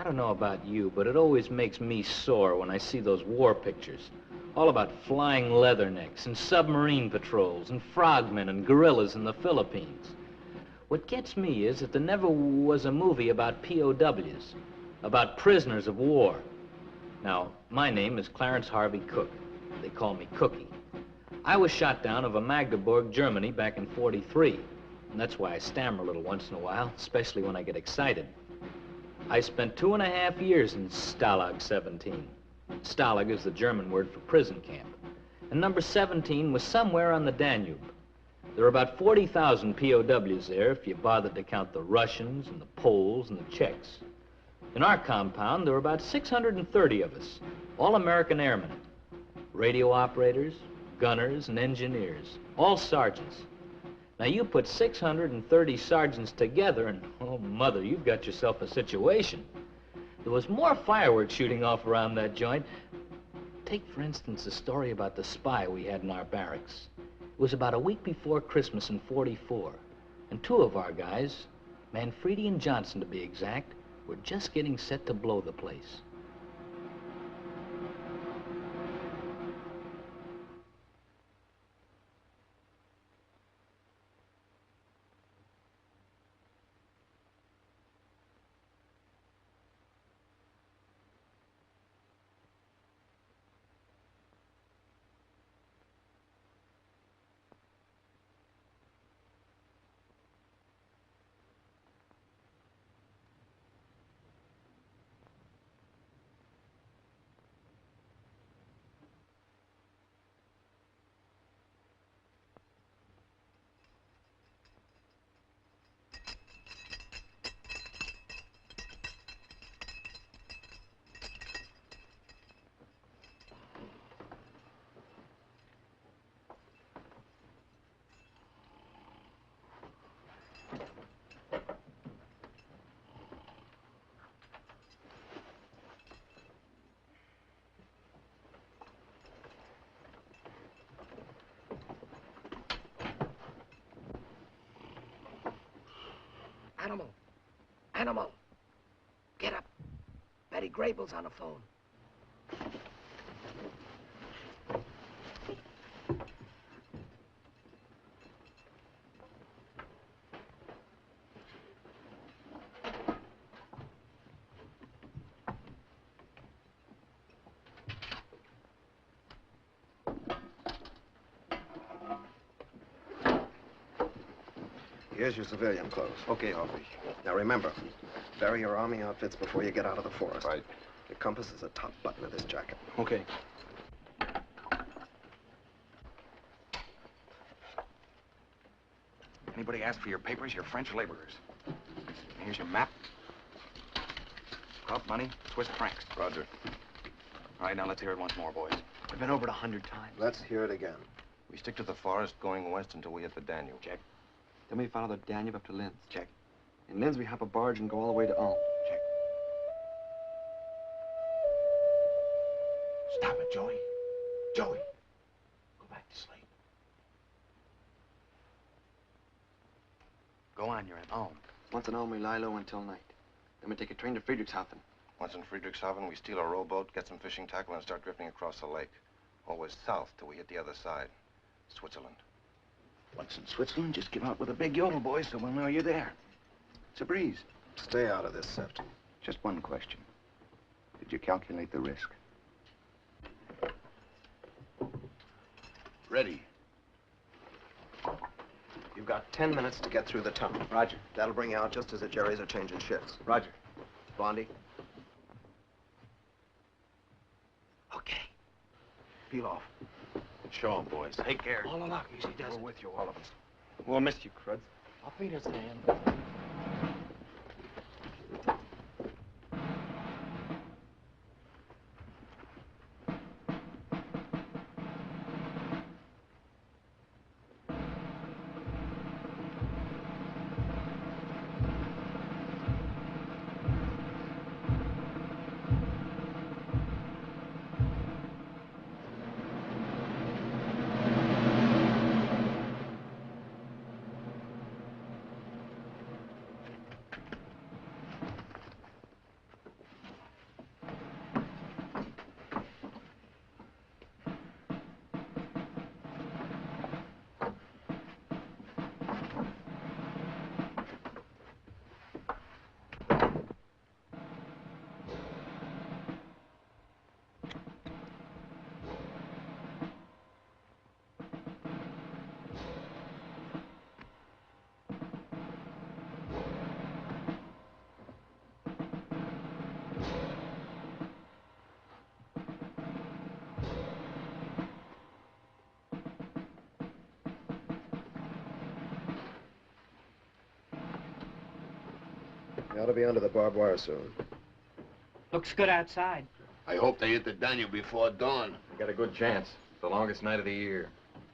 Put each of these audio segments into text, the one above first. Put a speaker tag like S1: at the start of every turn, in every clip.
S1: I don't know about you, but it always makes me sore when I see those war pictures. All about flying leathernecks and submarine patrols and frogmen and guerrillas in the Philippines. What gets me is that there never was a movie about POWs, about prisoners of war. Now, my name is Clarence Harvey Cook. They call me Cookie. I was shot down over Magdeburg, Germany back in '43. And that's why I stammer a little once in a while, especially when I get excited. I spent 2.5 years in Stalag 17. Stalag is the German word for prison camp. And number 17 was somewhere on the Danube. There were about 40,000 POWs there if you bothered to count the Russians and the Poles and the Czechs. In our compound, there were about 630 of us, all American airmen. Radio operators, gunners, and engineers, all sergeants. Now, you put 630 sergeants together, and, oh, Mother, you've got yourself a situation. There was more fireworks shooting off around that joint. Take, for instance, the story about the spy we had in our barracks. It was about a week before Christmas in '44, and two of our guys, Manfredi and Johnson to be exact, were just getting set to blow the place.
S2: Animal! Animal! Get up! Betty Grable's on the phone.
S3: Here's your civilian clothes.
S4: Okay, Harvey.
S3: Now remember, bury your army outfits before you get out of the forest.
S4: Right.
S3: Your compass is the top button of this jacket.
S4: Okay. Anybody ask for your papers, you're French laborers. Here's your map. Club money, Swiss francs.
S3: Roger.
S4: All right, now let's hear it once more, boys.
S5: We've been over it 100 times.
S3: Let's hear it again.
S6: We stick to the forest going west until we hit the Danube.
S4: Check.
S5: Then we follow the Danube up to Linz.
S4: Check.
S5: In Linz, we hop a barge and go all the way to Ulm.
S4: Check. Stop it, Joey. Joey. Go back to sleep. Go on, you're in Ulm.
S5: Once in Ulm, we lie low until night. Then we take a train to Friedrichshafen.
S6: Once in Friedrichshafen, we steal a rowboat, get some fishing tackle, and start drifting across the lake. Always south till we hit the other side. Switzerland.
S4: Once in Switzerland, just give out with a big yodel, boys, so we'll know you're there. It's a breeze.
S3: Stay out of this, Sift.
S4: Just one question. Did you calculate the risk?
S3: Ready. You've got 10 minutes to get through the tunnel.
S5: Roger.
S3: That'll bring you out just as the Jerrys are changing shifts.
S5: Roger.
S3: Blondie,
S2: Okay.
S4: Peel off. Show 'em, boys. Take care.
S2: All along, easy does
S4: We're
S2: it.
S4: with you, all of us.
S5: We'll miss you, Cruds.
S2: Auf Wiedersehen.
S3: Ought to be under the barbed wire soon.
S7: Looks good outside.
S8: I hope they hit the Danube before dawn.
S5: We got a good chance. It's the longest night of the year.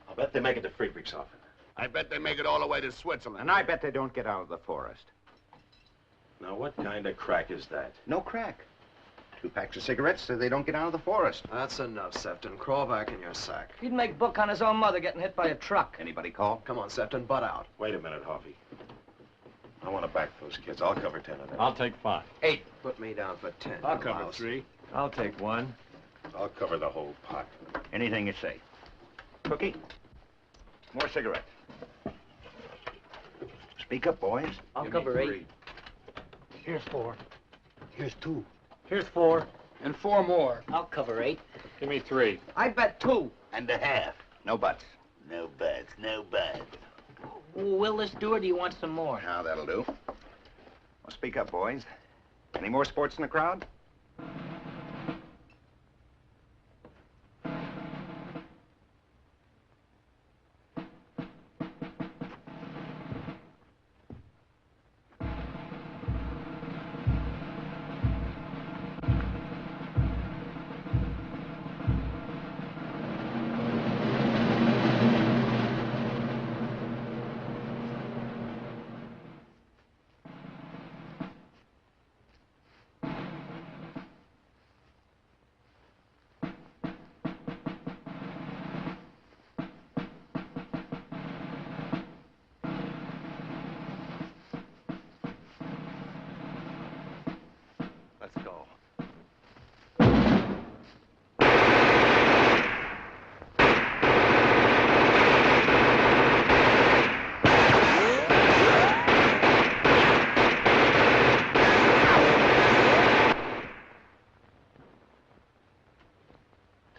S4: I'll bet they make it to Friedrichshafen.
S8: I bet they make it all the way to Switzerland.
S9: And I bet they don't get out of the forest.
S4: Now, what kind of crack is that?
S9: No crack. 2 packs of cigarettes so they don't get out of the forest.
S3: That's enough, Sefton. Crawl back in your sack.
S2: He'd make book on his own mother getting hit by a truck.
S9: Anybody call?
S3: Come on, Sefton, butt out.
S4: Wait a minute, Harvey. I want to back those kids. I'll cover 10 of them.
S1: I'll take 5.
S3: 8. Put me down for 10.
S1: I'll cover
S3: Mouse.
S1: 3. I'll take 1.
S4: I'll cover the whole pot.
S9: Anything you say. Cookie? More cigarettes. Speak up, boys.
S2: I'll cover 8.
S7: Here's 4.
S8: Here's 2.
S7: Here's 4.
S8: And 4 more.
S2: I'll cover 8.
S1: Give me 3.
S2: I bet 2.
S9: And a half. No buts.
S8: No buts, no buts.
S2: Will this do, or do you want some more?
S9: Now, that'll do. Well, speak up, boys. Any more sports in the crowd?
S5: Let's go.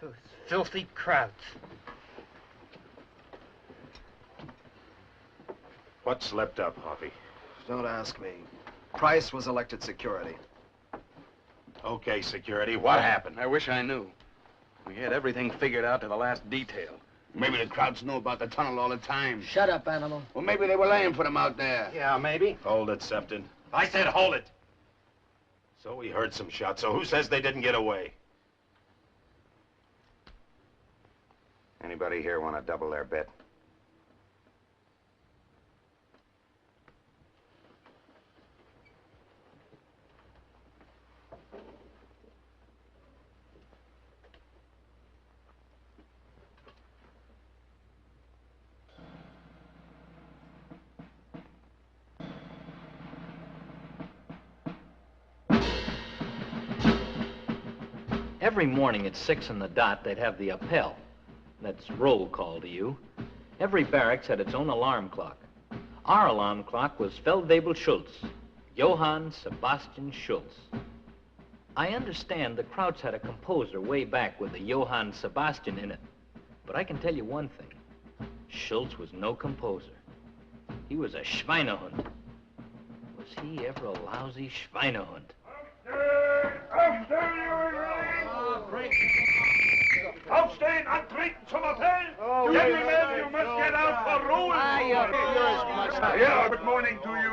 S7: Those filthy crowds.
S4: What slept up, Harvey?
S3: Don't ask me. Price was elected security.
S4: Okay, security, what happened?
S5: I wish I knew. We had everything figured out to the last detail.
S8: Maybe the crowds know about the tunnel all the time.
S2: Shut up, animal.
S8: Well, maybe they were laying for them out there.
S4: Yeah, maybe. Hold it, Sefton. I said hold it. So we heard some shots, so who says they didn't get away?
S9: Anybody here want to double their bet?
S1: Every morning at 6 on the dot, they'd have the appel. That's roll call to you. Every barracks had its own alarm clock. Our alarm clock was Feldwebel Schultz, Johann Sebastian Schultz. I understand the Krauts had a composer way back with the Johann Sebastian in it. But I can tell you one thing. Schultz was no composer. He was a Schweinehund. Was he ever a lousy Schweinehund?
S10: Aufstehen, antreten zum Appell! Gentlemen, you must get out for rules! Yeah, good morning to you.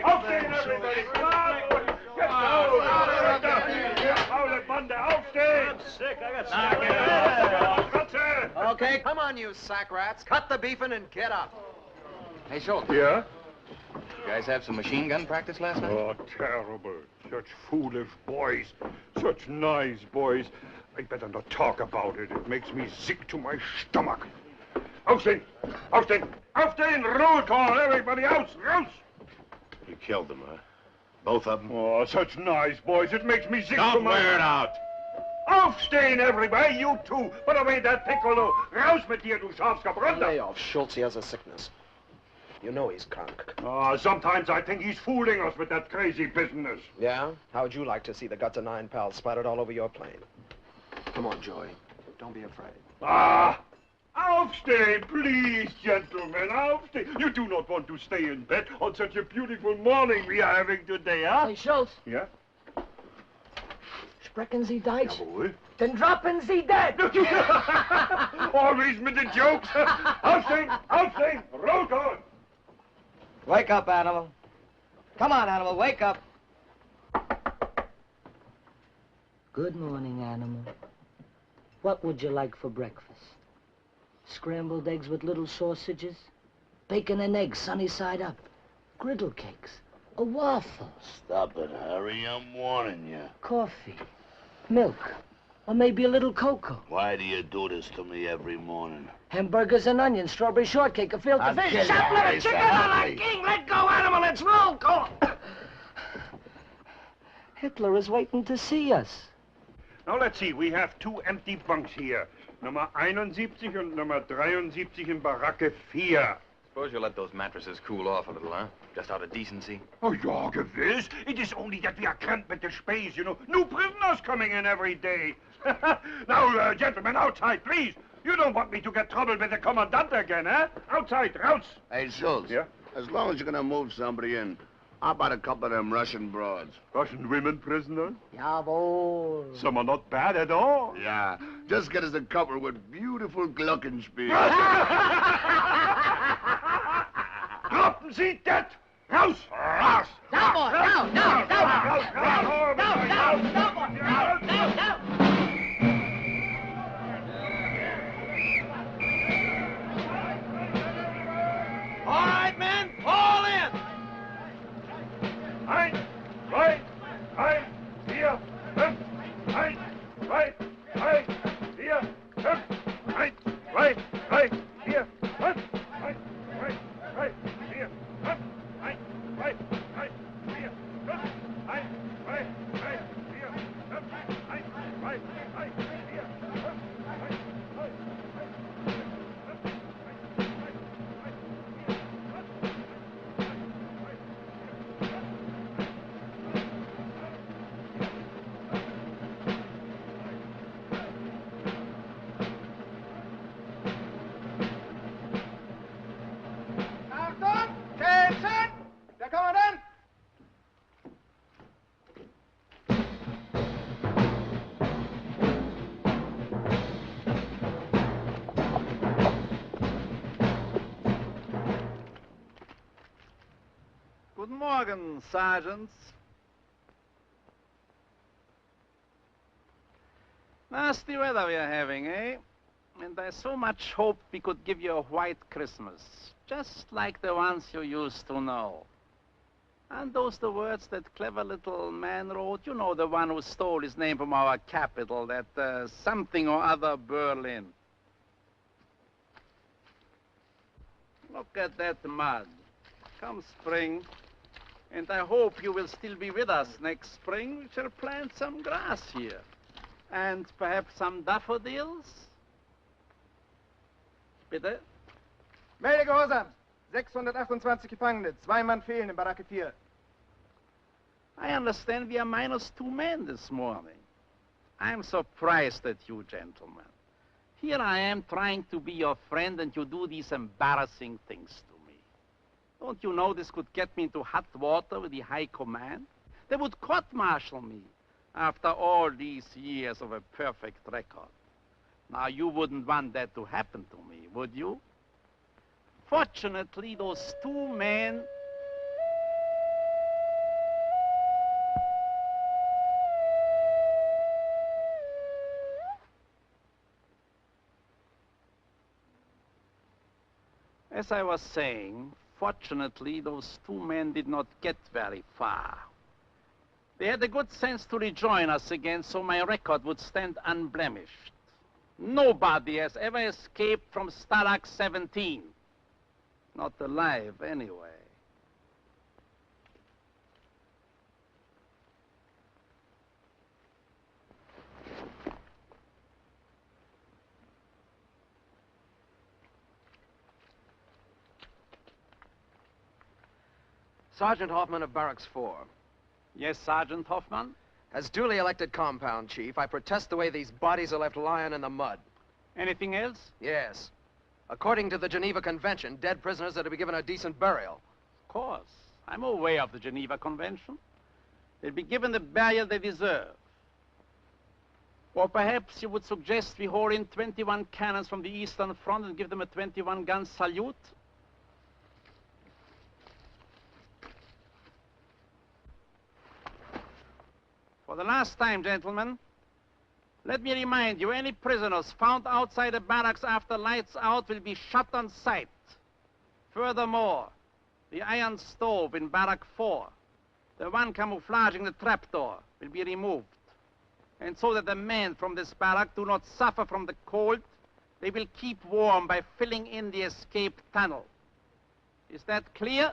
S10: Aufstehen, everybody! Get down! Paul Monday, aufstehen! I'm sick, I got sick.
S3: Okay, come on, you sack rats. Cut the beefing and get up.
S5: Hey, Schultz.
S10: Yeah?
S5: You guys have some machine gun practice last night?
S10: Oh, terrible. Such foolish boys. Such nice boys. I better not talk about it. It makes me sick to my stomach. Aufstehen! Aufstehen! Aufstehen! Roll call! Everybody out! Raus!
S4: You killed them, huh? Both of them?
S10: Oh, such nice boys. It makes me sick to
S4: Don't
S10: my...
S4: wear it out.
S10: Aufstehen, everybody! You too! Put away that piccolo! Raus mit dir, du Schafsgebrannter!
S3: Lay off. Schultz, he has a sickness. You know he's drunk.
S10: Sometimes I think he's fooling us with that crazy business.
S3: Yeah? How would you like to see the guts of 9 pals splattered all over your plane? Come on, Joey. Don't be afraid.
S10: Aufstehen, please, gentlemen, aufstehen. You do not want to stay in bed on such a beautiful morning we are having today, huh?
S2: Hey, Schultz.
S10: Yeah?
S2: Sprechen Sie Deutsch?
S10: Jawohl.
S2: Then droppen Sie dead!
S10: Always with the jokes. Aufstehen, aufstehen, roll call.
S2: Wake up, animal. Come on, Animal, wake up.
S11: Good morning, Animal. What would you like for breakfast? Scrambled eggs with little sausages? Bacon and eggs sunny side up? Griddle cakes? A waffle?
S8: Stop it, Harry. I'm warning you.
S11: Coffee? Milk? Or maybe a little cocoa?
S8: Why do you do this to me every morning?
S11: Hamburgers and onions, strawberry shortcake, a filter fish.
S8: kill you,
S2: Shut
S8: Harry,
S2: little chicken
S8: stop
S2: on
S8: me.
S2: that king. Let go, Animal. It's roll call.
S11: Hitler is waiting to see us.
S10: Now, let's see. We have 2 empty bunks here. Nummer 71 and number 73 in Baracke 4.
S5: Suppose you'll let those mattresses cool off a little, huh? Just out of decency.
S10: Oh, ja, gewiss. It is only that we are cramped with the space, you know. New prisoners coming in every day. Now, gentlemen, outside, please. You don't want me to get trouble with the commandant again, eh? Outside, raus.
S8: Hey, Schultz.
S10: Yeah?
S8: As long as you're gonna move somebody in, how about a couple of them Russian broads?
S10: Russian women prisoners?
S11: Jawohl.
S10: Some are not bad at all.
S8: Yeah, just get us a couple with beautiful glockenspiel.
S10: Droppen Sie das! Raus! Raus!
S2: Down, boy, down, down, down.
S10: Raus! Raus!
S2: Down, down, down, boy. Down, down, down.
S3: All right, men, fall in.
S10: Ein, zwei, drei, vier, fünf. Ein, zwei, drei, vier, fünf. Ein, zwei, drei, vier, fünf. Ein, zwei, drei, vier, fünf. Ein, zwei, drei, vier, fünf. Ein, zwei, drei, vier, fünf. Ein, zwei, drei, vier, fünf.
S3: Achtung, Attention! Der Kommandant!
S12: Guten Morgen, Sergeants. Nasty weather we are having, eh? And I so much hoped we could give you a white Christmas, just like the ones you used to know. And those the words that clever little man wrote? You know, the one who stole his name from our capital, that something or other Berlin. Look at that mud. Come spring, and I hope you will still be with us next spring. We shall plant some grass here. And perhaps some daffodils? Bitte?
S3: Melde Gehorsam. 628 Gefangene. 2 Mann fehlen in Baracke 4.
S12: I understand we are -2 men this morning. I'm surprised at you, gentlemen. Here I am trying to be your friend, and you do these embarrassing things to me. Don't you know this could get me into hot water with the High Command? They would court-martial me after all these years of a perfect record. Now, you wouldn't want that to happen to me, would you? Fortunately, those 2 men... As I was saying, fortunately, those 2 men did not get very far. They had the good sense to rejoin us again, so my record would stand unblemished. Nobody has ever escaped from Stalag 17. Not alive, anyway.
S3: Sergeant Hoffman of Barracks 4.
S12: Yes, Sergeant Hoffman?
S3: As duly elected compound chief, I protest the way these bodies are left lying in the mud.
S12: Anything else?
S3: Yes. According to the Geneva Convention, dead prisoners are to be given a decent burial.
S12: Of course. I'm aware of the Geneva Convention. They'll be given the burial they deserve. Or perhaps you would suggest we haul in 21 cannons from the Eastern Front and give them a 21-gun salute? the last time, gentlemen, let me remind you, any prisoners found outside the barracks after lights out will be shot on sight. Furthermore, the iron stove in Barrack 4, the one camouflaging the trapdoor, will be removed. And so that the men from this barrack do not suffer from the cold, they will keep warm by filling in the escape tunnel. Is that clear?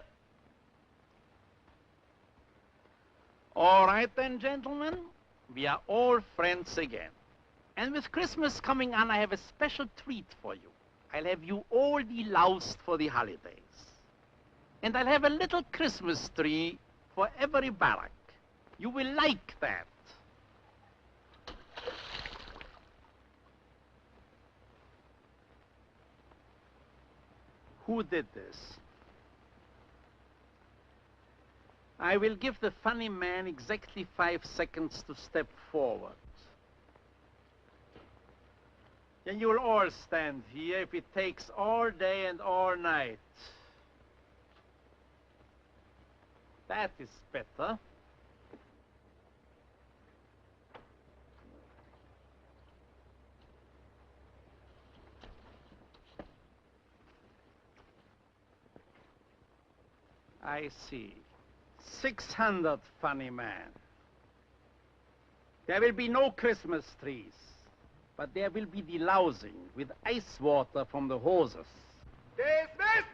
S12: All right then, gentlemen. We are all friends again. And with Christmas coming on, I have a special treat for you. I'll have you all deloused for the holidays. And I'll have a little Christmas tree for every barrack. You will like that. Who did this? I will give the funny man exactly 5 seconds to step forward. And you'll all stand here if it takes all day and all night. That is better. I see. 600, funny man. There will be no Christmas trees, but there will be delousing with ice water from the hoses.
S10: Dismiss!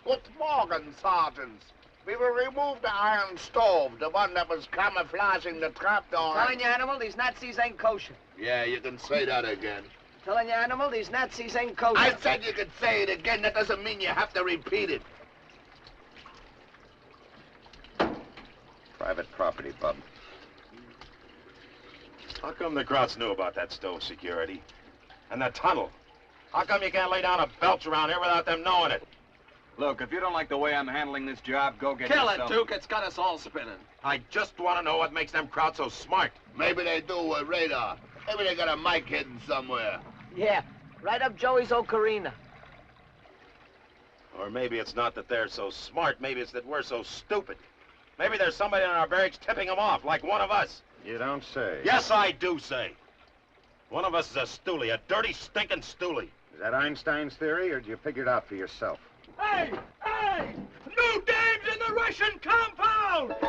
S8: Good morning, sergeants. We will remove the iron stove, the one that was camouflaging the trapdoor.
S2: Telling you, Animal, these Nazis ain't kosher.
S8: Yeah, you can say that again.
S2: Telling you, Animal, these Nazis ain't kosher.
S8: I said you could say it again. That doesn't mean you have to repeat it.
S6: Private property, bub.
S4: How come the Krauts knew about that stove security? And the tunnel? How come you can't lay down a belch around here without them knowing it?
S9: Look, if you don't like the way I'm handling this job, go get
S3: Kill
S9: yourself...
S3: it, Duke. It's got us all spinning.
S4: I just want to know what makes them Krauts so smart.
S8: Maybe they do with radar. Maybe they got a mic hidden somewhere.
S2: Yeah, right up Joey's ocarina.
S4: Or maybe it's not that they're so smart. Maybe it's that we're so stupid. Maybe there's somebody in our barracks tipping them off, like one of us.
S6: You don't say.
S4: Yes, I do say. One of us is a stoolie, a dirty, stinking stoolie.
S6: Is that Einstein's theory, or did you figure it out for yourself?
S10: Hey! Hey! New dames in the Russian compound!
S8: Hey,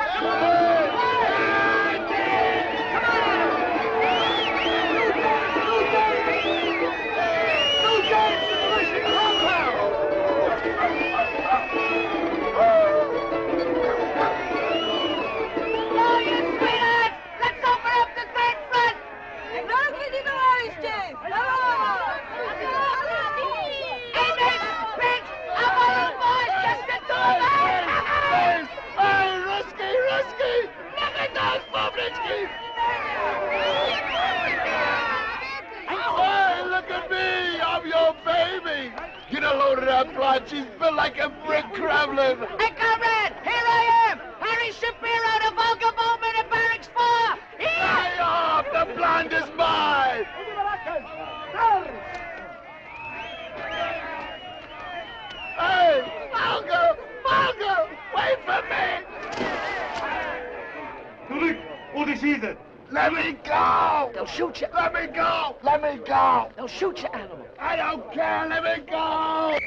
S8: look at me! I'm your baby! Get a load of that blonde. She's built like a brick Kremlin.
S2: Hey, comrade, here I am! Harry Shapiro, the Volga Bowman at Barracks 4!
S8: Lay off! The blonde is mine! Hey, Volga! Volga! Wait for me!
S10: What is it?
S8: Let me go!
S2: They'll shoot you.
S8: Let me go! Let me go!
S2: They'll shoot you, Animal.
S8: I don't care! Let me go!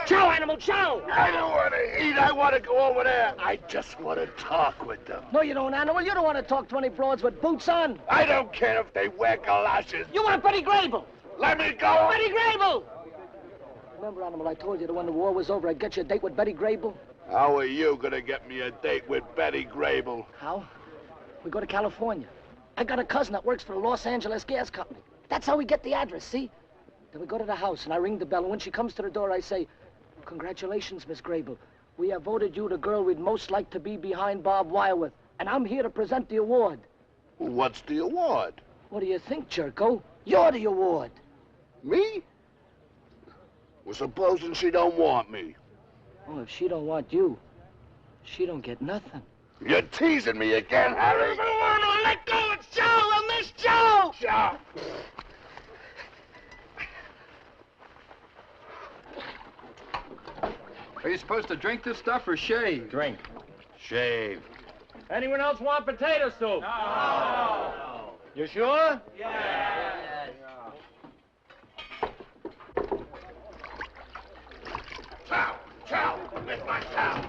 S2: Chow, Animal, chow!
S8: I don't want to eat. I want to go over there. I just want to talk with them.
S2: No, you don't, Animal. You don't want to talk to any broads with boots on.
S8: I don't care if they wear galoshes.
S2: You want Betty Grable?
S8: Let me go!
S2: Betty Grable! Remember, Animal, I told you that when the war was over, I'd get you a date with Betty Grable?
S8: How are you gonna get me a date with Betty Grable?
S2: How? We go to California. I got a cousin that works for the Los Angeles Gas Company. That's how we get the address, see? Then we go to the house, and I ring the bell, and when she comes to the door, I say, "Congratulations, Miss Grable. We have voted you the girl we'd most like to be behind barbed wire with, and I'm here to present the award.
S8: What's the award?
S2: What do you think, Jerko? You're the award.
S8: Me? Well, supposing she don't want me.
S2: Well, if she don't want you, she don't get nothing.
S8: You're teasing me again, Harry.
S2: Let go! It's Joe! We'll miss Joe!
S8: Joe!
S5: Are you supposed to drink this stuff or shave?
S6: Drink. Shave.
S1: Anyone else want potato soup? No. You sure?
S8: Chow! Chow! With my chow!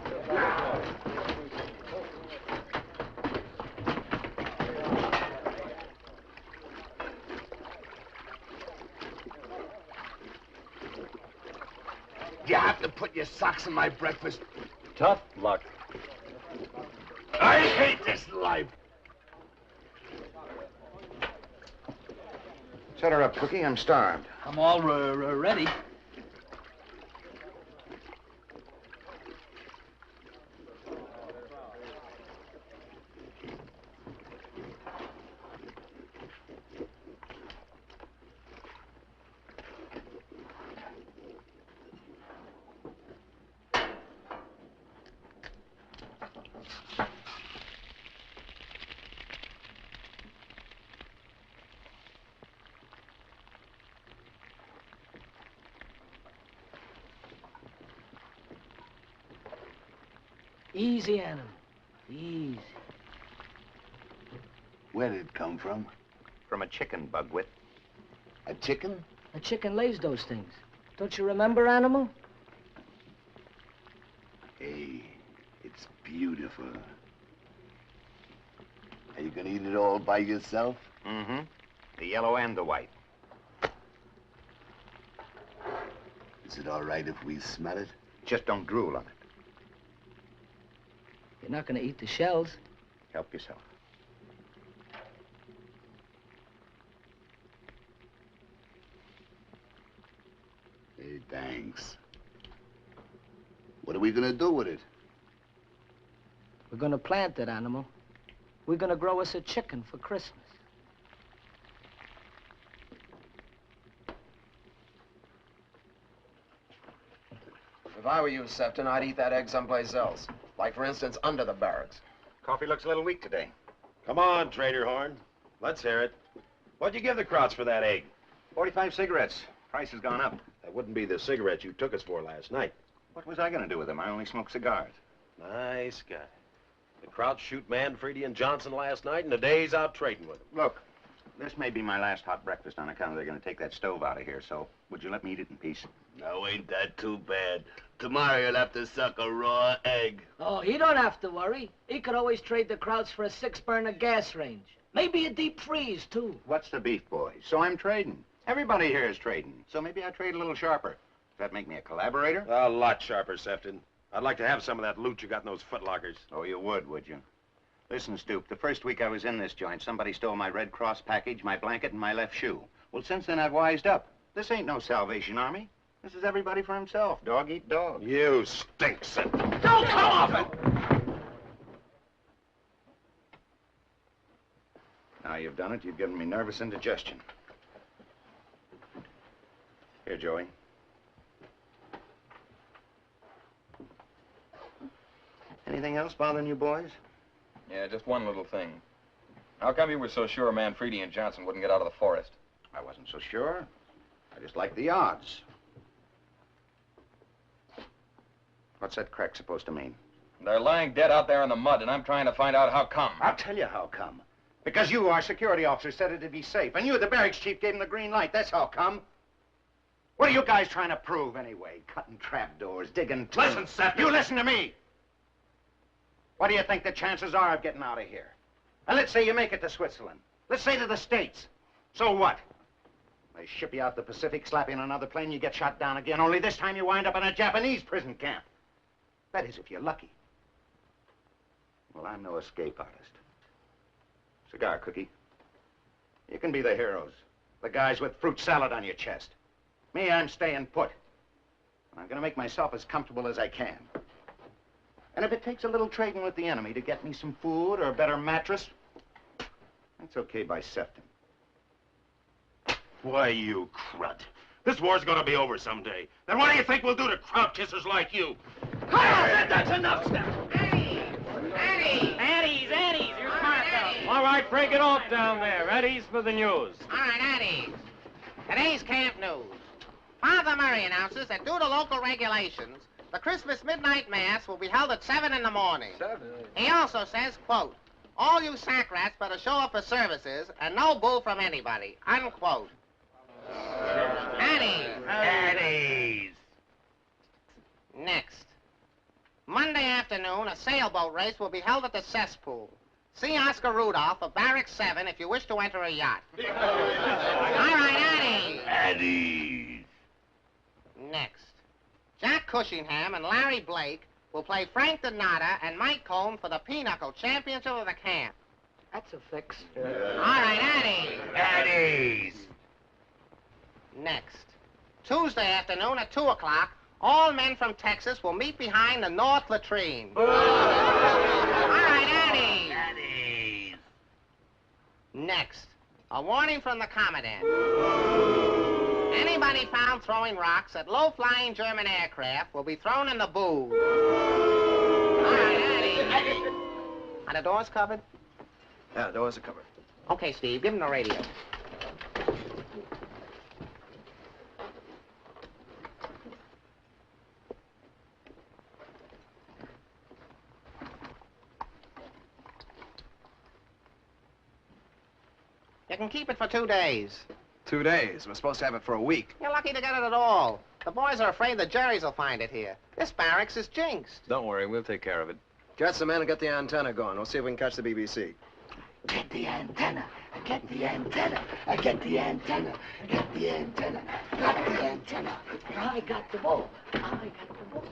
S8: You have to put your socks in my breakfast.
S1: Tough luck.
S8: I hate this life.
S9: Set her up, Cookie. I'm starved.
S7: I'm all ready.
S2: Easy, Animal. Easy.
S8: Where did it come from?
S9: From a chicken, Bugwit.
S8: A chicken?
S2: A chicken lays those things. Don't you remember, Animal?
S8: Hey, it's beautiful. Are you gonna eat it all by yourself?
S9: Mm-hmm. The yellow and the white.
S8: Is it all right if we smell it?
S9: Just don't drool on it.
S2: You're not gonna eat the shells.
S9: Help yourself.
S8: Hey, thanks. What are we gonna do with it?
S2: We're gonna plant it, Animal. We're gonna grow us a chicken for Christmas.
S3: If I were you, Sefton, I'd eat that egg someplace else. Like, for instance, under the barracks.
S6: Coffee looks a little weak today.
S4: Come on, Trader Horn. Let's hear it. What'd you give the Krauts for that egg?
S9: 45 cigarettes. Price has gone up.
S4: That wouldn't be the cigarette you took us for last night.
S9: What was I going to do with them? I only smoke cigars.
S4: Nice guy. The Krauts shoot Manfredi and Johnson last night, and the day's out trading with them.
S9: Look, this may be my last hot breakfast on account of they're going to take that stove out of here, so would you let me eat it in peace?
S8: Now, ain't that too bad? Tomorrow you'll have to suck a raw egg.
S2: Oh, he don't have to worry. He could always trade the Krauts for a 6-burner gas range. Maybe a deep freeze, too.
S9: What's the beef, boys? So I'm trading. Everybody here is trading, so maybe I trade a little sharper. Does that make me a collaborator?
S4: A lot sharper, Sefton. I'd like to have some of that loot you got in those footlockers.
S9: Oh, you would you? Listen, Stoop, the first week I was in this joint, somebody stole my Red Cross package, my blanket, and my left shoe. Well, since then, I've wised up. This ain't no Salvation Army. This is everybody for himself. Dog eat dog.
S4: You stink, Sefton.
S2: Don't come off it!
S9: Now you've done it, you've given me nervous indigestion. Here, Joey. Anything else bothering you boys?
S5: Yeah, just one little thing. How come you were so sure Manfredi and Johnson wouldn't get out of the forest?
S9: I wasn't so sure. I just liked the odds. What's that crack supposed to mean?
S5: They're lying dead out there in the mud, and I'm trying to find out how come.
S9: I'll tell you how come. Because you, our security officer, said it'd be safe, and you, the barracks chief, gave him the green light. That's how come. What are you guys trying to prove, anyway? Cutting trapdoors, digging tunnels.
S4: Listen, Sefton.
S9: You listen to me. What do you think the chances are of getting out of here? And let's say you make it to Switzerland. Let's say to the States. So what? They ship you out the Pacific, slap you in another plane, you get shot down again, only this time you wind up in a Japanese prison camp. That is, if you're lucky. Well, I'm no escape artist. Cigar, Cookie. You can be the heroes. The guys with fruit salad on your chest. Me, I'm staying put. I'm gonna make myself as comfortable as I can. And if it takes a little trading with the enemy to get me some food or a better mattress, that's okay by Sefton.
S4: Why, you crud. This war's gonna be over someday. Then what do you think we'll do to crowd kissers like you?
S2: That's enough, Step.
S13: Eddie's, your Marco.
S1: All right, break it off down there. Eddie's for the news.
S13: All right, Eddie's. Today's camp news. Father Murray announces that due to local regulations, the Christmas midnight mass will be held at 7 in the morning.
S3: 7?
S13: He also says, quote, all you sack rats better show up for services and no bull from anybody, unquote.
S4: Eddie's.
S13: Next. Monday afternoon, a sailboat race will be held at the cesspool. See Oscar Rudolph of Barracks 7 if you wish to enter a yacht. All right,
S4: Eddie's.
S13: Next. Jack Cushingham and Larry Blake will play Frank Donata and Mike Cohn for the Pinochle Championship of the camp.
S11: That's a fix.
S13: All right,
S4: Eddie's.
S13: Next. Tuesday afternoon at 2 o'clock, all men from Texas will meet behind the north latrine. All right,
S4: Eddie's.
S13: Next. A warning from the Commandant. Anybody found throwing rocks at low-flying German aircraft will be thrown in the booth. All right, Eddie. Are the doors covered?
S3: Yeah, doors are covered.
S13: Okay, Steve, give him the radio. You can keep it for 2 days.
S3: 2 days. We're supposed to have it for a week.
S13: You're lucky to get it at all. The boys are afraid the Jerrys will find it here. This barracks is jinxed.
S5: Don't worry, we'll take care of it.
S3: Get some men and get the antenna going. We'll see if we can catch the BBC.
S2: Get the antenna. Get the antenna. Get the antenna. Get the antenna. Got the antenna. I got the ball. I got the ball.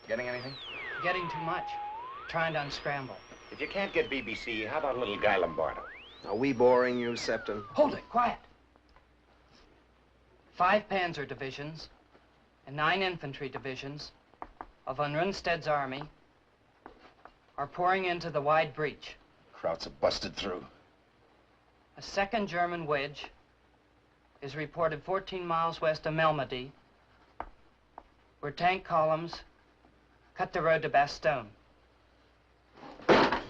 S9: Getting anything?
S7: Getting too much. Trying to unscramble.
S9: If you can't get BBC, how about a little Guy Lombardo?
S3: Are we boring you, Sefton?
S7: Hold it, quiet. 5 panzer divisions and 9 infantry divisions of von Rundstedt's army are pouring into the wide breach.
S9: Krauts have busted through.
S7: A second German wedge is reported 14 miles west of Melmedy, where tank columns cut the road to Bastogne.
S8: I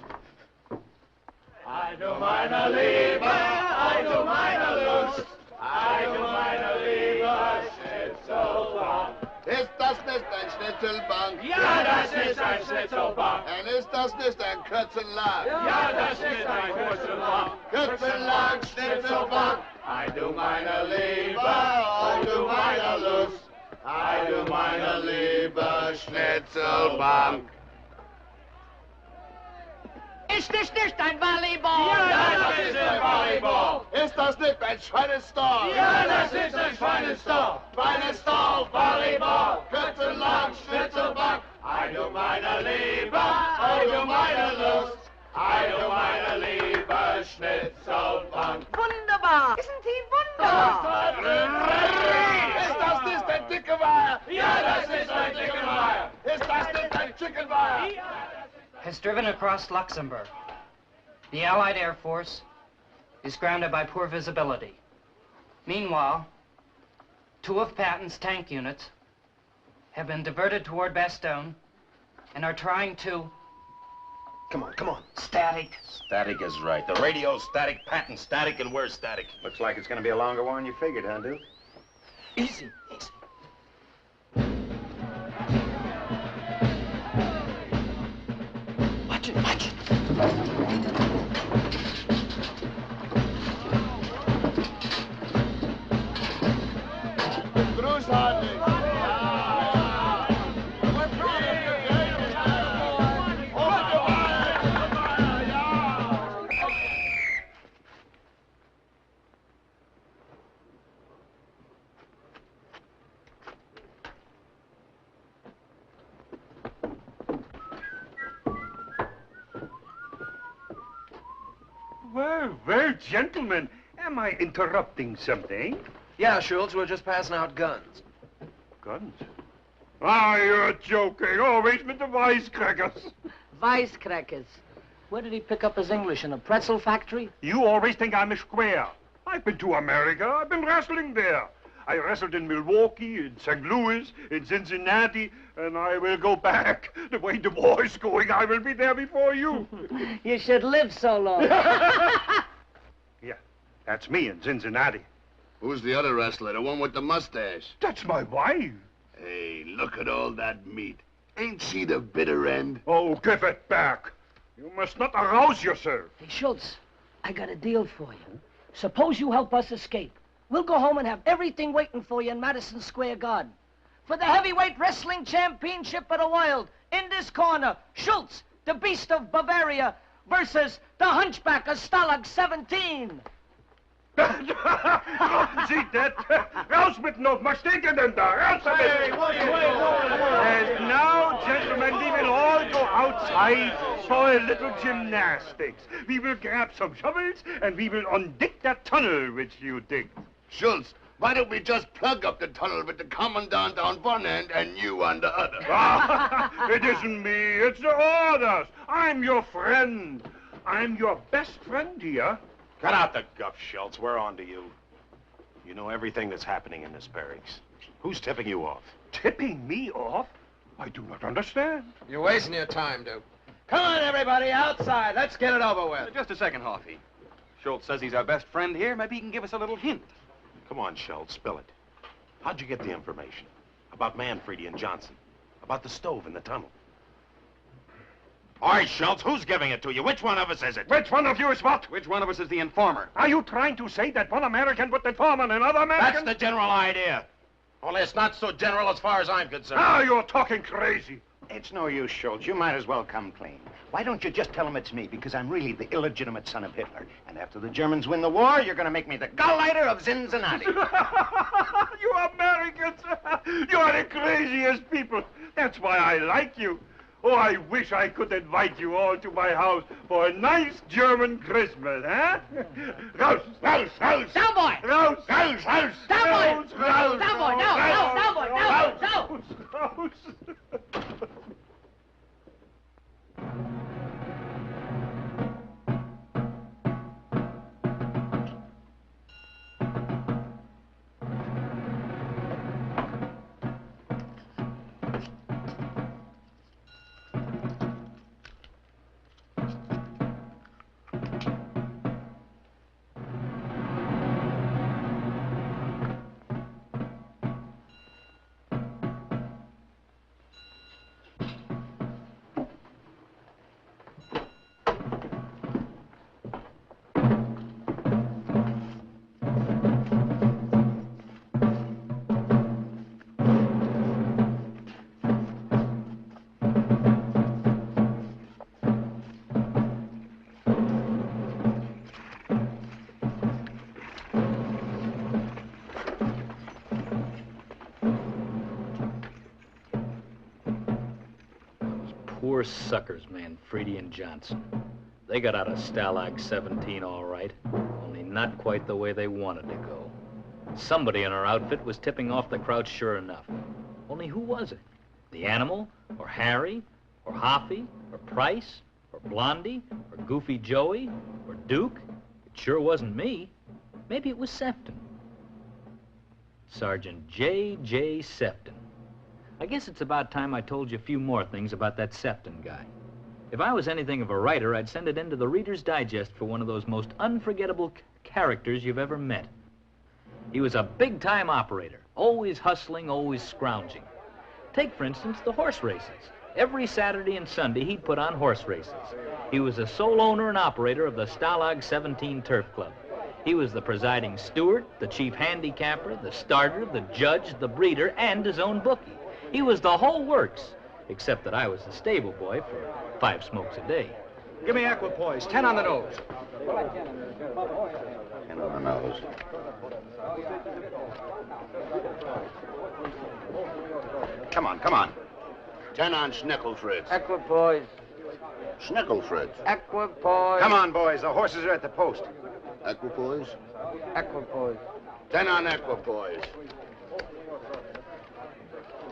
S8: do meine Liebe, I do meine Lust, I do meine Liebe, Schnitzelbank. Ist das nicht ein Schnitzelbank? Ja, das ist ein Schnitzelbank. Und ist das nicht ein Kürzenlack? Ja, das ist ein Kürzenlack. Kürzenlack, Schnitzelbank. I do meine Liebe, I do meine Lust, I do meine Liebe, Schnitzelbank.
S13: Ist das nicht ein Volleyball?
S8: Ja, das ist ein Volleyball. Ist das nicht ein Schweinestall? Ja, das ist ein Schweinestall. Schweinestall, Volleyball, Kürzenlang, Schnitzelbank. I do meine Liebe, I do meine Lust, I do meine Liebe, Schnitzelbank.
S13: Wunderbar! Isn't he wunderbar?
S8: Ist das nicht ein Dickermeier? Ja, das ist ein Dickermeier. Ist das nicht ein Chickenmeier?
S7: Has driven across Luxembourg. The Allied Air Force is grounded by poor visibility. Meanwhile, 2 of Patton's tank units have been diverted toward Bastogne and are trying to...
S3: Come on, come on.
S7: Static.
S4: Static is right. The radio's static, Patton's static, and we're static.
S9: Looks like it's going to be a longer war than you figured, huh, Duke?
S2: Easy, easy. Watch it, watch it.
S8: Großartig.
S10: well, gentlemen, am I interrupting something?
S3: Yeah, Schultz, we're just passing out guns.
S10: Guns? Ah, you're joking. Always with the wisecrackers.
S11: Wisecrackers. Where did he pick up his English? In a pretzel factory?
S10: You always think I'm a square. I've been to America. I've been wrestling there. I wrestled in Milwaukee, in St. Louis, in Cincinnati, and I will go back. The way the war is going, I will be there before you.
S11: You should live so long.
S10: Yeah, that's me in Cincinnati.
S8: Who's the other wrestler, the one with the mustache?
S10: That's my wife.
S8: Hey, look at all that meat. Ain't she the bitter end?
S10: Oh, give it back. You must not arouse yourself.
S11: Hey, Schultz, I got a deal for you. Suppose you help us escape. We'll go home and have everything waiting for you in Madison Square Garden. For the heavyweight wrestling championship of the world, in this corner, Schultz, the Beast of Bavaria, versus the Hunchback of Stalag 17.
S10: See that? Raus mit noch, was steht ihr denn da? Raus damit! And now, gentlemen, we will all go outside for a little gymnastics. We will grab some shovels and we will undig that tunnel which you digged.
S8: Schultz, why don't we just plug up the tunnel with the commandant on one end and you on the other?
S10: It isn't me, it's the orders. I'm your friend. I'm your best friend here.
S4: Cut out the guff, Schultz. We're on to you. You know everything that's happening in this barracks. Who's tipping you off?
S10: Tipping me off? I do not understand.
S3: You're wasting your time, Duke. Come on, everybody, outside. Let's get it over with.
S5: Just a second, Harvey. Schultz says he's our best friend here. Maybe he can give us a little hint.
S4: Come on, Schultz, spill it. How'd you get the information? About Manfredi and Johnson? About the stove in the tunnel? All right, Schultz, who's giving it to you? Which one of us is it?
S10: Which one of you is what?
S5: Which one of us is the informer?
S10: Are you trying to say that one American would inform on another American?
S4: That's the general idea. Only it's not so general as far as I'm concerned.
S10: Now you're talking crazy.
S9: It's no use, Schultz. You might as well come clean. Why don't you just tell him it's me, because I'm really the illegitimate son of Hitler. And after the Germans win the war, you're going to make me the Gauleiter of Cincinnati.
S10: You Americans, you are the craziest people. That's why I like you. Oh, I wish I could invite you all to my house for a nice German Christmas, huh? Raus, raus, raus!
S11: Down, boy!
S10: Raus, raus, raus!
S11: Down, boy!
S10: Raus,
S11: Down, boy! Down, boy! Down!
S10: raus!
S1: Poor suckers, Manfredi and Johnson. They got out of Stalag 17 all right, only not quite the way they wanted to go. Somebody in our outfit was tipping off the crowd sure enough. Only who was it? The Animal? Or Harry? Or Hoppy? Or Price? Or Blondie? Or Goofy Joey? Or Duke? It sure wasn't me. Maybe it was Sefton. Sergeant J.J. Sefton. I guess it's about time I told you a few more things about that Sefton guy. If I was anything of a writer, I'd send it into the Reader's Digest for one of those most unforgettable characters you've ever met. He was a big-time operator, always hustling, always scrounging. Take, for instance, the horse races. Every Saturday and Sunday, he'd put on horse races. He was the sole owner and operator of the Stalag 17 Turf Club. He was the presiding steward, the chief handicapper, the starter, the judge, the breeder, and his own bookie. He was the whole works, except that I was the stable boy for 5 smokes a day.
S3: Give me equipoise. 10 on the nose.
S8: 10 on the nose.
S9: Come on, come on.
S8: 10 on Schnickel, Fritz.
S11: Equipoise.
S8: Schnickelfritz.
S9: Equipoise. Come on, boys. The horses are at the post.
S8: Equipoise?
S7: Equipoise.
S8: 10 on equipoise.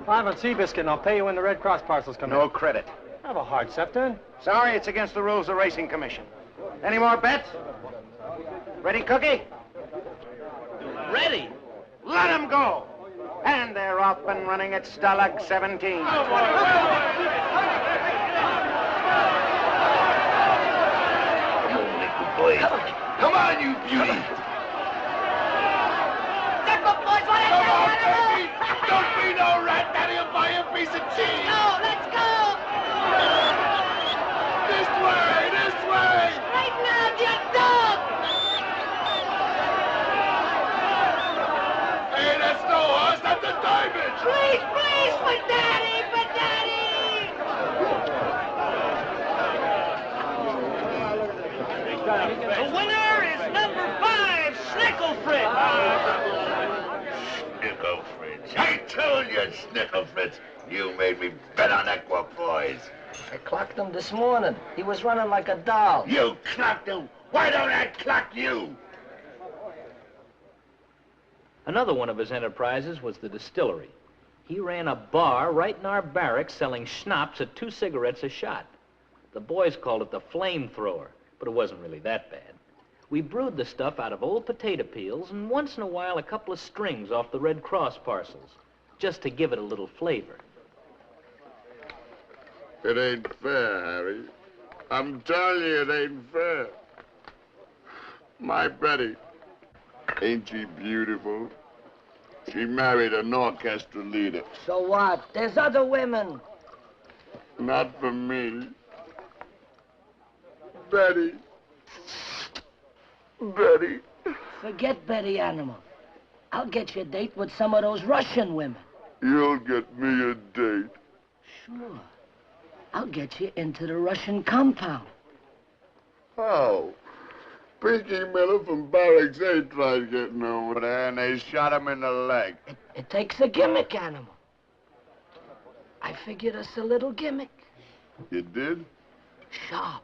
S14: 5 on Seabiscuit, and I'll pay you when the Red Cross parcels come in.
S9: No credit.
S14: Have a heart, Sefton.
S9: Sorry, it's against the rules of the Racing Commission. Any more bets? Ready, Cookie?
S1: Ready?
S9: Let them go. And they're off and running at Stalag 17.
S8: Come on, you beauty. Don't be no rat, Daddy. I'll buy you a piece of cheese.
S2: No, let's go.
S8: This way, this way.
S2: Right now, you dog.
S8: Hey, that's no horse. That's a diamond.
S2: Please, please, for Daddy, for Daddy.
S1: The winner is number 5, Schnickelfritz.
S8: Schnickelfritz. I told you, Schnickelfritz. You made me bet on equipoise.
S11: I clocked him this morning. He was running like a doll.
S8: You clocked him. Why don't I clock you?
S1: Another one of his enterprises was the distillery. He ran a bar right in our barracks selling schnapps at 2 cigarettes a shot. The boys called it the flamethrower, but it wasn't really that bad. We brewed the stuff out of old potato peels and once in a while a couple of strings off the Red Cross parcels, just to give it a little flavor.
S8: It ain't fair, Harry. I'm telling you, it ain't fair. My Betty, ain't she beautiful? She married an orchestra leader.
S11: So what? There's other women.
S8: Not for me. Betty. Betty.
S11: Forget Betty, Animal. I'll get you a date with some of those Russian women.
S8: You'll get me a date.
S11: Sure. I'll get you into the Russian compound.
S8: Oh. Pinky Miller from Barracks 8 tried getting over there, and they shot him in the leg.
S11: It takes a gimmick, Animal. I figured us a little gimmick.
S8: You did?
S11: Sharp.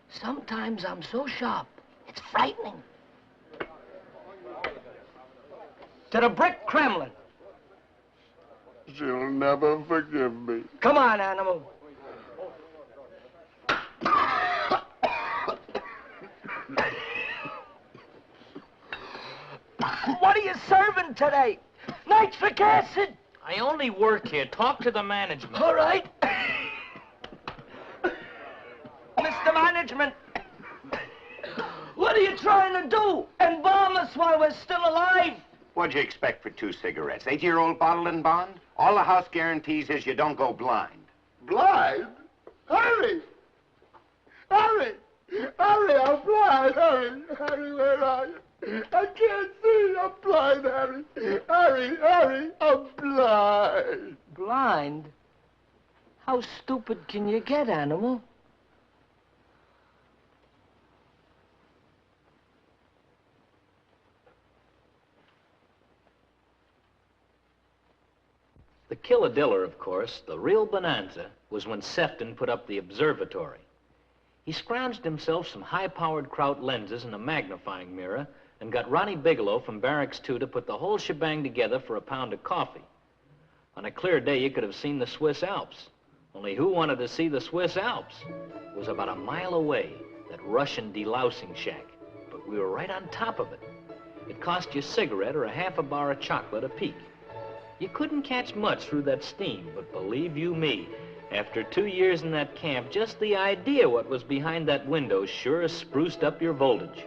S11: Sometimes I'm so sharp, it's frightening. To the brick Kremlin.
S8: She'll never forgive me.
S11: Come on, Animal. What are you serving today? Nitric acid?
S1: I only work here. Talk to the management.
S11: All right. Mr. Management, what are you trying to do? Embalm us while we're still alive?
S9: What'd you expect for 2 cigarettes? 8-year-old bottle and bond? All the house guarantees is you don't go blind.
S8: Blind? Harry! Harry! Harry, I'm blind! Harry, where are you? I can't see! I'm blind, Harry! Harry, I'm blind!
S11: Blind? How stupid can you get, Animal?
S1: The killadiller, of course, the real bonanza, was when Sefton put up the observatory. He scrounged himself some high-powered Kraut lenses and a magnifying mirror and got Ronnie Bigelow from Barracks 2 to put the whole shebang together for a pound of coffee. On a clear day, you could have seen the Swiss Alps. Only who wanted to see the Swiss Alps? It was about a mile away, that Russian delousing shack, but we were right on top of it. It cost you a cigarette or a half a bar of chocolate a peek. You couldn't catch much through that steam, but believe you me, after 2 years in that camp, just the idea what was behind that window sure spruced up your voltage.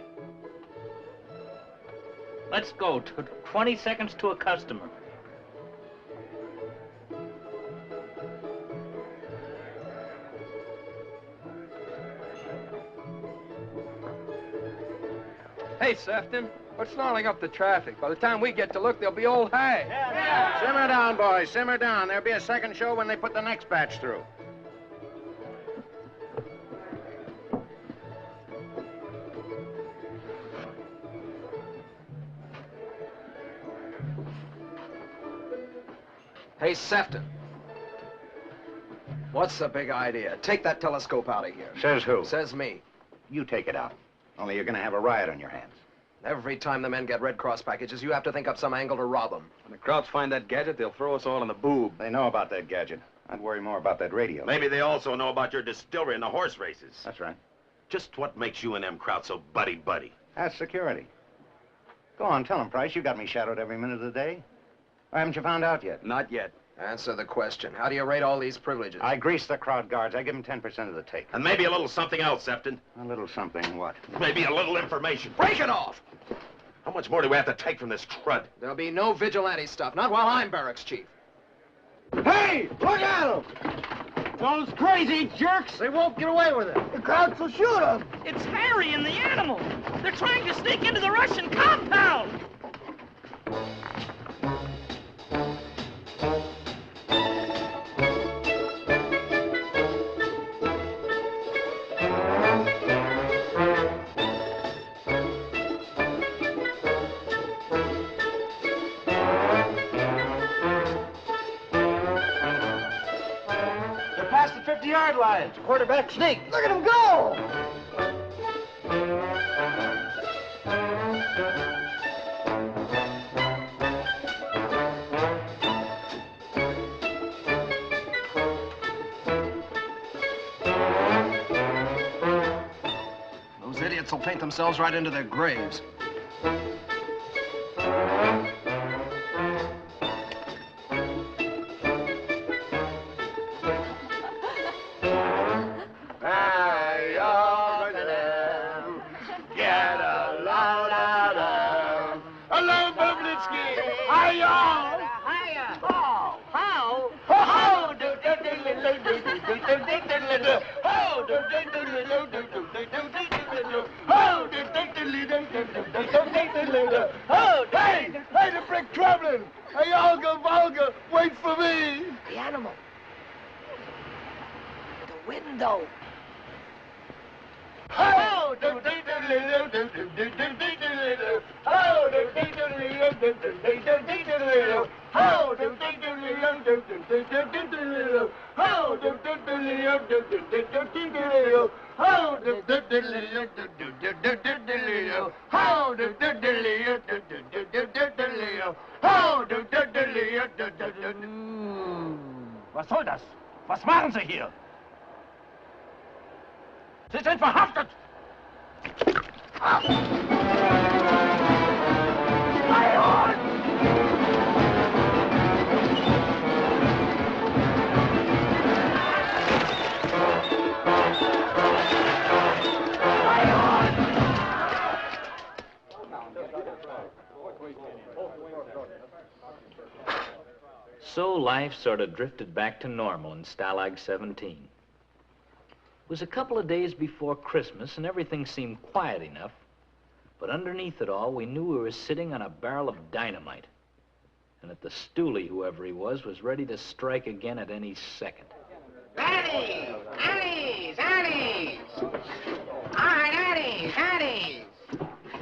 S1: Let's go. 20 seconds to a customer.
S3: Hey, Sefton, what's snarling up the traffic? By the time we get to look, they'll be old hay.
S9: Simmer down, boys. Simmer down. There'll be a second show when they put the next batch through.
S3: Hey, Sefton. What's the big idea? Take that telescope out of here.
S9: Says who?
S3: Says me.
S9: You take it out. Only you're gonna have a riot on your hands.
S3: Every time the men get Red Cross packages, you have to think up some angle to rob them.
S5: When the Krauts find that gadget, they'll throw us all in the boob.
S9: They know about that gadget. I'd worry more about that radio.
S4: Maybe they also know about your distillery and the horse races.
S9: That's right.
S4: Just what makes you and them Krauts so buddy-buddy?
S9: That's security. Go on, tell them, Price. You got me shadowed every minute of the day. Or haven't you found out yet?
S5: Not yet.
S3: Answer the question. How do you rate all these privileges?
S9: I grease the crowd guards. I give them 10% of the take.
S4: And maybe a little something else, Efton.
S9: A little something, what?
S4: Maybe a little information.
S3: Break it off!
S4: How much more do we have to take from this crud?
S3: There'll be no vigilante stuff, not while I'm barracks chief.
S8: Hey, look at them! Those crazy jerks! They won't get away with it. The crowds will shoot them.
S15: It's Harry and the animal. They're trying to sneak into the Russian compound.
S8: Past the 50-yard line. Quarterback sneak. Look at him go!
S3: Those idiots will paint themselves right into their graves.
S8: Hey, the brick traveling! Hey, Olga, Volga, wait for me!
S2: The animal. The window.
S8: Oh,
S12: Was soll das? Was machen Sie hier? Sie sind verhaftet!
S1: So life sort of drifted back to normal in Stalag 17. It was a couple of days before Christmas and everything seemed quiet enough, but underneath it all, we knew we were sitting on a barrel of dynamite, and that the stoolie, whoever he was ready to strike again at any second.
S13: Addies! Addies! Addies! All right, Addies! Addies!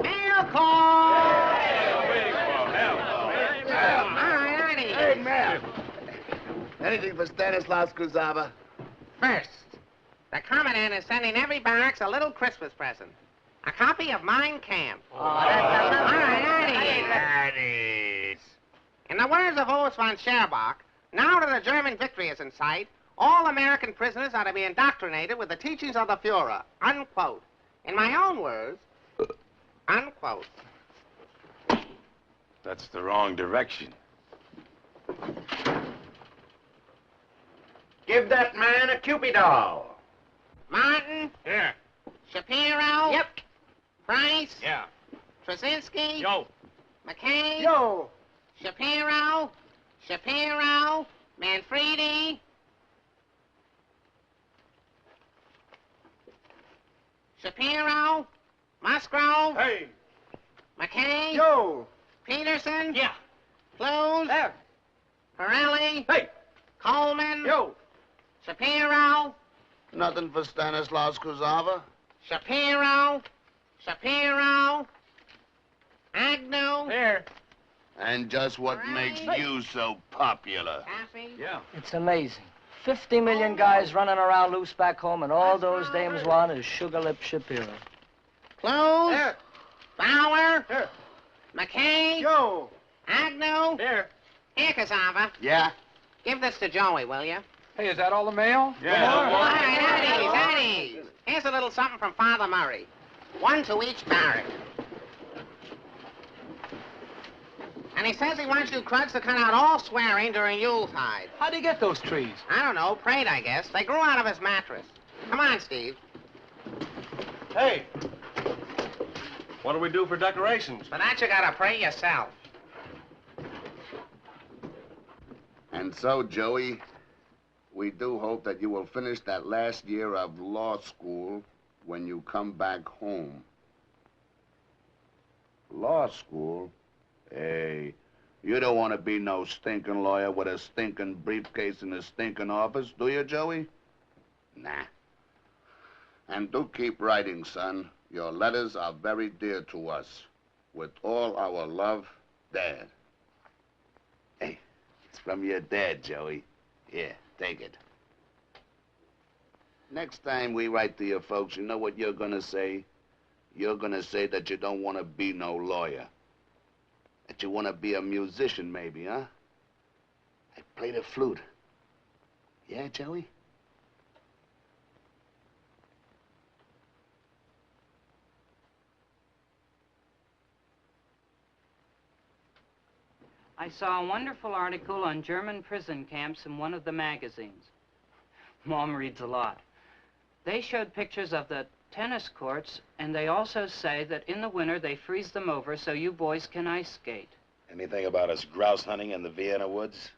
S13: Mail call!
S8: Hey, man. Anything for Stanislaus Kuzava?
S13: First, the Commandant is sending every barracks a little Christmas present. A copy of Mein Kampf. All right, Addies. In the words of Urs von Scherbach, now that the German victory is in sight, all American prisoners are to be indoctrinated with the teachings of the Fuhrer, unquote. In my own words, unquote.
S4: That's the wrong direction.
S9: Give that man a Cupid doll.
S13: Martin?
S4: Here.
S13: Shapiro?
S7: Yep.
S13: Price?
S4: Yeah.
S13: Trzcinski?
S4: Yo.
S13: McKay?
S8: Yo.
S13: Shapiro? Shapiro? Manfredi? Shapiro? Musgrove?
S8: Hey.
S13: McKay?
S8: Yo.
S13: Peterson?
S7: Yeah.
S13: Close?
S8: There.
S13: Pirelli?
S8: Hey.
S13: Coleman?
S8: Yo.
S13: Shapiro?
S8: Nothing for Stanislaus Kuzava?
S13: Shapiro? Shapiro? Agnew?
S7: There.
S8: And just what makes you so popular?
S13: Taffy?
S4: Yeah.
S11: It's amazing. 50 million guys running around loose back home, and all those dames want is Sugar Lip Shapiro.
S13: Close.
S9: Here.
S13: Fowler.
S9: Here.
S13: McKay.
S9: Joe.
S13: Agnew.
S9: Here.
S13: Here, Cassava.
S9: Yeah?
S13: Give this to Joey, will you?
S14: Hey, is that all the mail?
S13: All right, at ease. Here's a little something from Father Murray. One to each barrack. And he says he wants you crooks to cut out all swearing during Yuletide.
S14: How'd he get those trees?
S13: I don't know, prayed, I guess. They grew out of his mattress. Come on, Steve.
S6: Hey! What do we do for decorations?
S13: For that, you gotta pray yourself.
S8: And so, Joey, we do hope that you will finish that last year of law school when you come back home. Law school? Hey, you don't want to be no stinking lawyer with a stinking briefcase in a stinking office, do you, Joey? Nah. And do keep writing, son. Your letters are very dear to us. With all our love, Dad. Hey, it's from your dad, Joey. Here, take it. Next time we write to your folks, you know what you're gonna say? You're gonna say that you don't want to be no lawyer. That you want to be a musician, maybe, huh? I play the flute. Yeah, Joey?
S7: I saw a wonderful article on German prison camps in one of the magazines. Mom reads a lot. They showed pictures of the tennis courts, and they also say that in the winter they freeze them over so you boys can ice skate.
S4: Anything about us grouse hunting in the Vienna woods?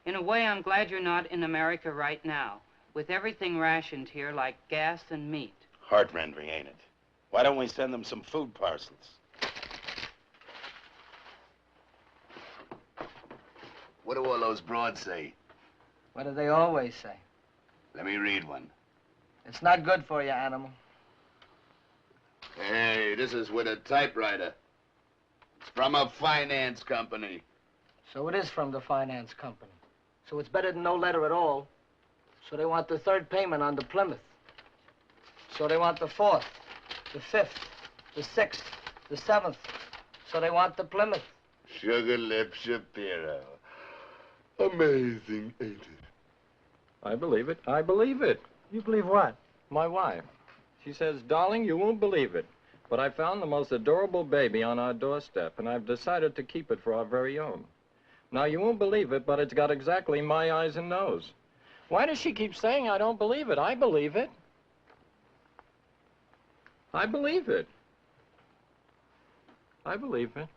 S7: In a way, I'm glad you're not in America right now, with everything rationed here like gas and meat.
S4: Heart-rending, ain't it? Why don't we send them some food parcels?
S8: What do all those broads say?
S11: What do they always say?
S8: Let me read one.
S11: It's not good for you, animal.
S8: Hey, this is with a typewriter. It's from a finance company.
S11: So it is from the finance company. So it's better than no letter at all. So they want the third payment on the Plymouth. So they want the fourth, the fifth, the sixth, the seventh. So they want the Plymouth.
S8: Sugar Lip Shapiro. Amazing, ain't it?
S14: I believe it. I believe it.
S16: You believe what?
S14: My wife. She says, darling, you won't believe it, but I found the most adorable baby on our doorstep, and I've decided to keep it for our very own. Now, you won't believe it, but it's got exactly my eyes and nose. Why does she keep saying I don't believe it? I believe it. I believe it. I believe it.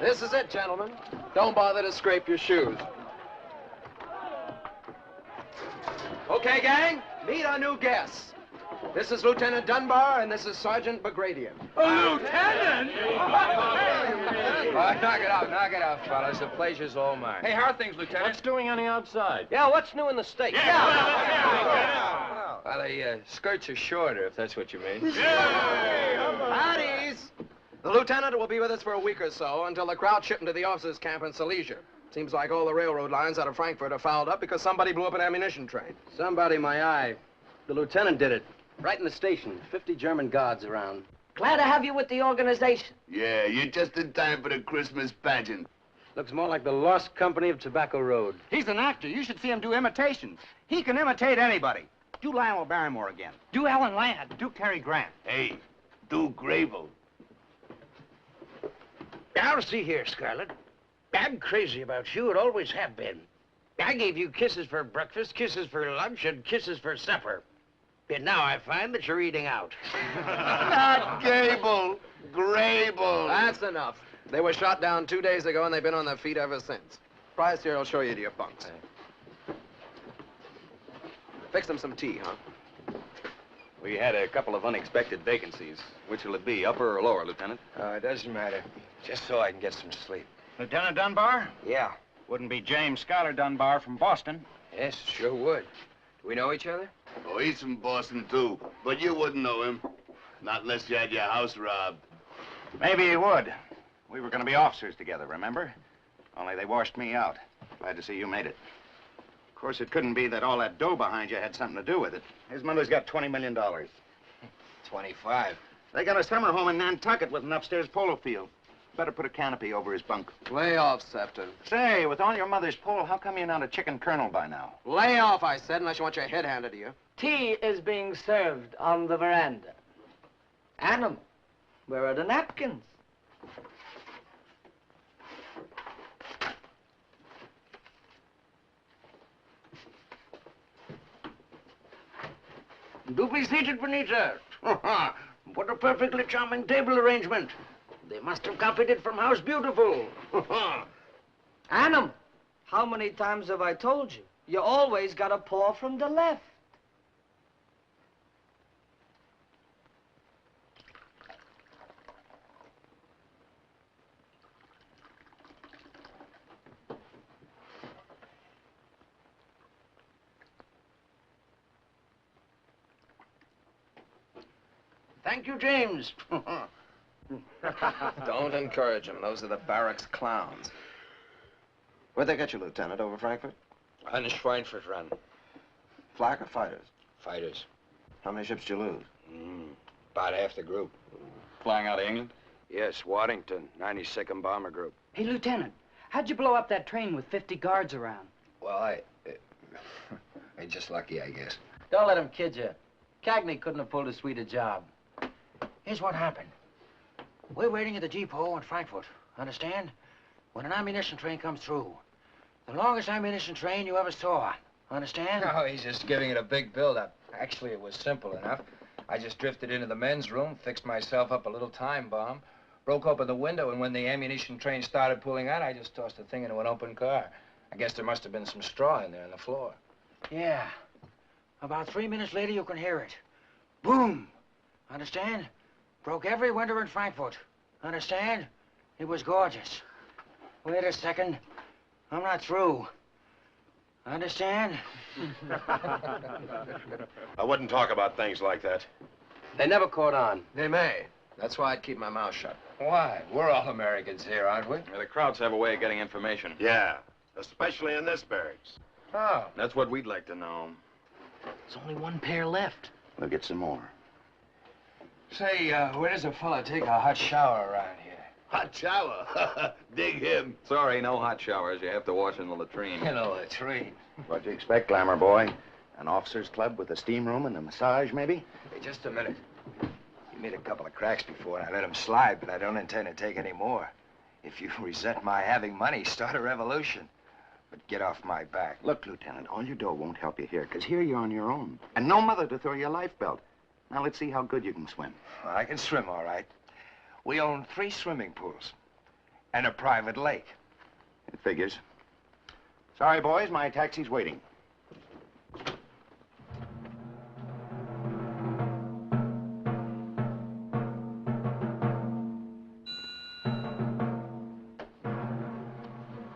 S3: This is it, gentlemen. Don't bother to scrape your shoes. Okay, gang, meet our new guests. This is Lieutenant Dunbar, and this is Sergeant Bagradian.
S15: Lieutenant!
S17: Knock it out, fellas. The pleasure's all mine.
S14: Hey, how are things, Lieutenant? What's doing on the outside?
S3: Yeah, what's new in the States?
S17: Well, the skirts are shorter, if that's what you mean.
S3: Howdies! The lieutenant will be with us for a week or so until the crowd shipped into the officers' camp in Silesia. Seems like all the railroad lines out of Frankfurt are fouled up because somebody blew up an ammunition train.
S18: Somebody, my eye. The lieutenant did it. Right in the station. 50 German guards around.
S11: Glad to have you with the organization.
S8: Yeah, you're just in time for the Christmas pageant.
S18: Looks more like the Lost Company of Tobacco Road.
S9: He's an actor. You should see him do imitations. He can imitate anybody. Do Lionel Barrymore again.
S7: Do Ellen Ladd.
S9: Do Cary Grant.
S8: Hey, do Grable.
S2: Now, see here, Scarlett. I'm crazy about you, and always have been. I gave you kisses for breakfast, kisses for lunch, and kisses for supper. And now I find that you're eating out.
S8: Not Gable, Grable.
S3: That's enough. They were shot down 2 days ago, and they've been on their feet ever since. Price here will show you to your bunks. Fix them some tea, huh?
S5: We had a couple of unexpected vacancies. Which will it be, upper or lower, Lieutenant?
S17: It doesn't matter. Just so I can get some sleep.
S9: Lieutenant Dunbar?
S17: Yeah.
S9: Wouldn't be James Schuyler Dunbar from Boston.
S17: Yes, sure would. Do we know each other?
S8: Oh, he's from Boston, too. But you wouldn't know him. Not unless you had your house robbed.
S9: Maybe he would. We were going to be officers together, remember? Only they washed me out. Glad to see you made it. Of course, it couldn't be that all that dough behind you had something to do with it. His mother's got $20 million.
S17: 25.
S9: They got a summer home in Nantucket with an upstairs polo field. Better put a canopy over his bunk.
S3: Lay off, Sefton.
S9: Say, with all your mother's pull, how come you're not a chicken colonel by now?
S3: Lay off, I said, unless you want your head handed to you.
S11: Tea is being served on the veranda. Animal, where are the napkins?
S2: Do be seated, Benita. What a perfectly charming table arrangement. They must have copied it from House Beautiful.
S11: Animal, how many times have I told you? You always got a paw from the left.
S2: Thank you, James.
S3: Don't encourage them. Those are the barracks clowns.
S6: Where'd they get you, Lieutenant? Over Frankfurt?
S17: On the Schweinfurt run.
S6: Flak or fighters?
S17: Fighters.
S6: How many ships did you lose?
S17: About half the group.
S5: Flying out of England?
S17: Yes, Waddington, 92nd Bomber Group.
S7: Hey, Lieutenant, how'd you blow up that train with 50 guards around?
S17: Well, I just lucky, I guess.
S1: Don't let him kid you. Cagney couldn't have pulled as sweet a job.
S2: Here's what happened. We're waiting at the depot in Frankfurt, understand? When an ammunition train comes through. The longest ammunition train you ever saw, understand?
S17: No, he's just giving it a big build-up. Actually, it was simple enough. I just drifted into the men's room, fixed myself up a little time bomb, broke open the window, and when the ammunition train started pulling out, I just tossed the thing into an open car. I guess there must have been some straw in there on the floor.
S2: Yeah. About 3 minutes later, you can hear it. Boom! Understand? Broke every window in Frankfurt. Understand? It was gorgeous. Wait a second. I'm not through. Understand?
S4: I wouldn't talk about things like that.
S3: They never caught on. They may. That's why I'd keep my mouth shut.
S17: Why? We're all Americans here, aren't we?
S5: Yeah, the Krauts have a way of getting information.
S4: Yeah, especially in this barracks.
S17: Oh.
S5: That's what we'd like to know.
S2: There's only one pair left.
S9: We'll get some more.
S17: Say, where does a fella take a hot shower around here?
S8: Hot shower? Dig him.
S5: Sorry, no hot showers. You have to wash in the latrine.
S17: In a latrine.
S9: What'd you expect, glamour boy? An officer's club with a steam room and a massage, maybe?
S17: Hey, just a minute. You made a couple of cracks before, and I let them slide, but I don't intend to take any more. If you resent my having money, start a revolution. But get off my back.
S9: Look, Lieutenant, all your dough won't help you here, because here you're on your own. And no mother to throw you a life belt. Now, let's see how good you can swim.
S17: Well, I can swim, all right. We own 3 swimming pools and a private lake.
S9: It figures. Sorry, boys, my taxi's waiting.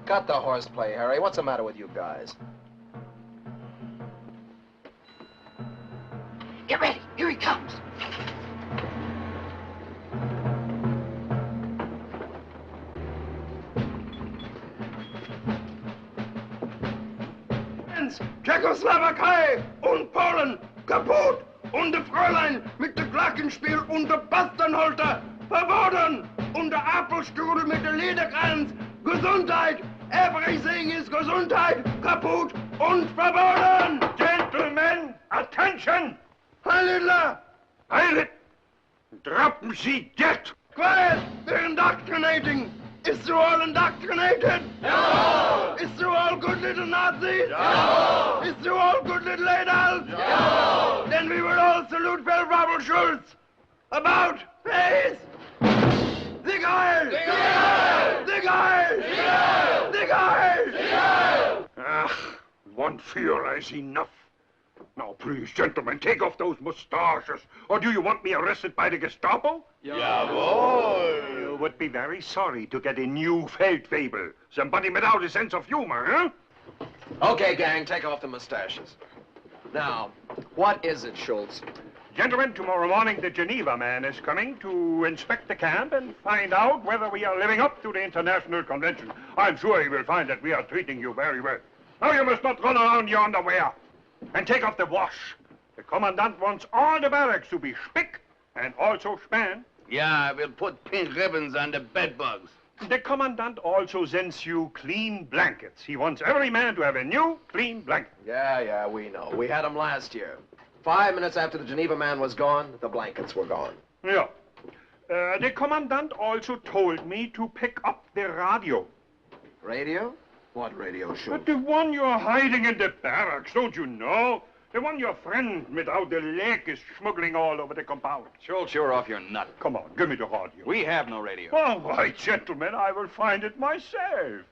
S3: Cut the horseplay, Harry. What's the matter with you guys?
S2: Get ready. Here he comes.
S10: Tschechoslowakei und Polen kaputt und der Fräulein mit der Glockenspiel und der Basternholter verboten und der Apfelstrudel mit der Lederkranz. Gesundheit! Everything is Gesundheit! Kaputt und verboten! Gentlemen, attention! Heil Hitler! Heil Hitler! Droppen Sie dead! Quiet! They're indoctrinating! Is you all indoctrinated? No! Is you all good little Nazis? No! Is you all good little adults? No! Then we will all salute Feldwebel Schulz! About face! Dig Heil! Dig Heil! Dig Heil! Dig Heil! Dig Heil! Dig Heil! Ah, one Führer is enough. Now, please, gentlemen, take off those mustaches. Or do you want me arrested by the Gestapo?
S8: Jawohl!
S10: You would be very sorry to get a new Feldwebel. Somebody without a sense of humor, huh?
S3: Okay, gang, take off the mustaches. Now, what is it, Schultz?
S10: Gentlemen, tomorrow morning the Geneva man is coming to inspect the camp and find out whether we are living up to the international convention. I'm sure he will find that we are treating you very well. Now you must not run around in your underwear. And take off the wash. The commandant wants all the barracks to be spick and also span.
S8: Yeah, we'll put pink ribbons on the bed bugs.
S10: The commandant also sends you clean blankets. He wants every man to have a new, clean blanket.
S3: Yeah, we know. We had them last year. 5 minutes after the Geneva man was gone, the blankets were gone.
S10: Yeah. The commandant also told me to pick up the radio.
S3: Radio? What radio show?
S10: But the one you're hiding in the barracks, don't you know? The one your friend without the leg is smuggling all over the compound.
S5: Schultz, you're off your nut.
S10: Come on, give me the radio.
S5: We have no radio.
S10: All right, gentlemen, I will find it myself.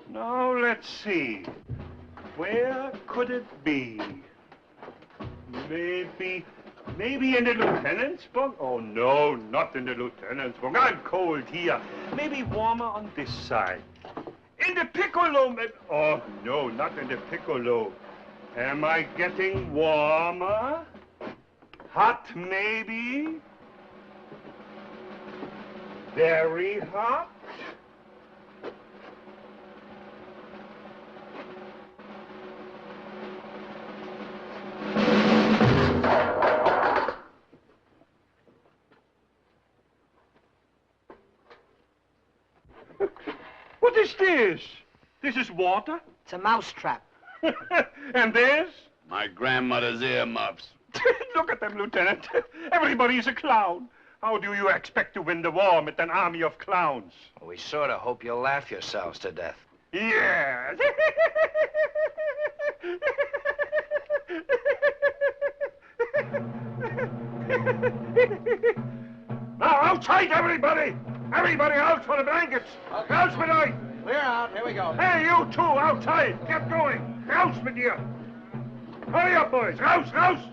S10: Now, let's see. Where could it be? Maybe in the lieutenant's bunk? Oh, no, not in the lieutenant's bunk. I'm cold here. Maybe warmer on this side. In the piccolo, maybe. Oh, no, not in the piccolo. Am I getting warmer? Hot, maybe? Very hot? What is this? This is water?
S11: It's a mouse trap.
S10: And this?
S8: My grandmother's earmuffs.
S10: Look at them, Lieutenant. Everybody's a clown. How do you expect to win the war with an army of clowns?
S17: We sort of hope you'll laugh yourselves to death.
S10: Yes. Now, outside, everybody! Everybody out for the blankets!
S3: Okay.
S10: Rouse with I!
S3: Clear out. Here we go.
S10: Hey, you two, outside! Get going! Rouse with you! Hurry up, boys! Rouse, rouse!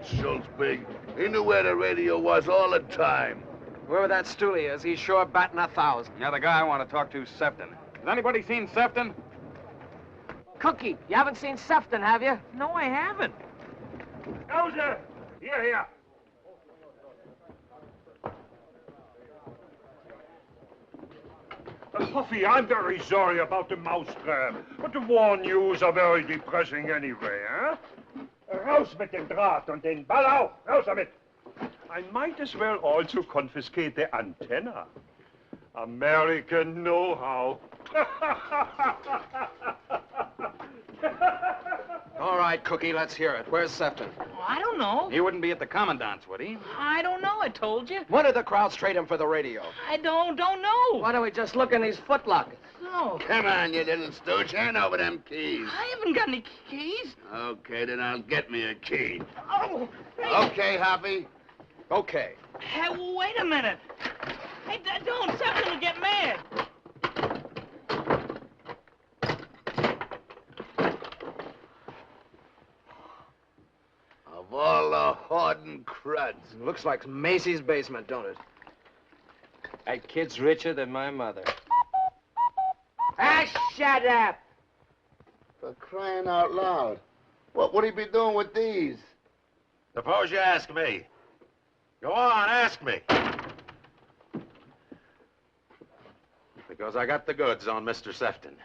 S8: Schultz big. He knew where the radio was all the time.
S3: Whoever that stoolie is, he's sure batting 1,000.
S5: Yeah, the guy I want to talk to is Sefton. Has anybody seen Sefton?
S11: Cookie, you haven't seen Sefton, have you?
S15: No, I haven't.
S10: Hauser! Here. Huffy, I'm very sorry about the mousetrap, but the war news are very depressing anyway, huh? Raus mit dem Draht und den Ball auf! Raus damit! I might as well also confiscate the antenna. American know-how.
S3: All right, Cookie, let's hear it. Where's Sefton?
S15: Oh, I don't know.
S5: He wouldn't be at the commandant's, would he?
S15: I don't know, I told you.
S3: When did the crowds trade him for the radio?
S15: I don't know.
S11: Why don't we just look in these footlockers?
S15: No.
S8: Come on, you little stooge. Hand over them keys.
S15: I haven't got any keys.
S8: Okay, then I'll get me a key.
S15: Oh. Hey.
S8: Okay, Harvey?
S3: Okay.
S15: Hey, wait a minute. Hey, don't. Sefton will get mad.
S8: Of all the Holden cruds.
S3: Looks like Macy's basement, don't it?
S17: That kid's richer than my mother.
S11: Ah, shut up!
S8: For crying out loud. What would he be doing with these?
S4: Suppose you ask me. Go on, ask me. Because I got the goods on Mr. Sefton.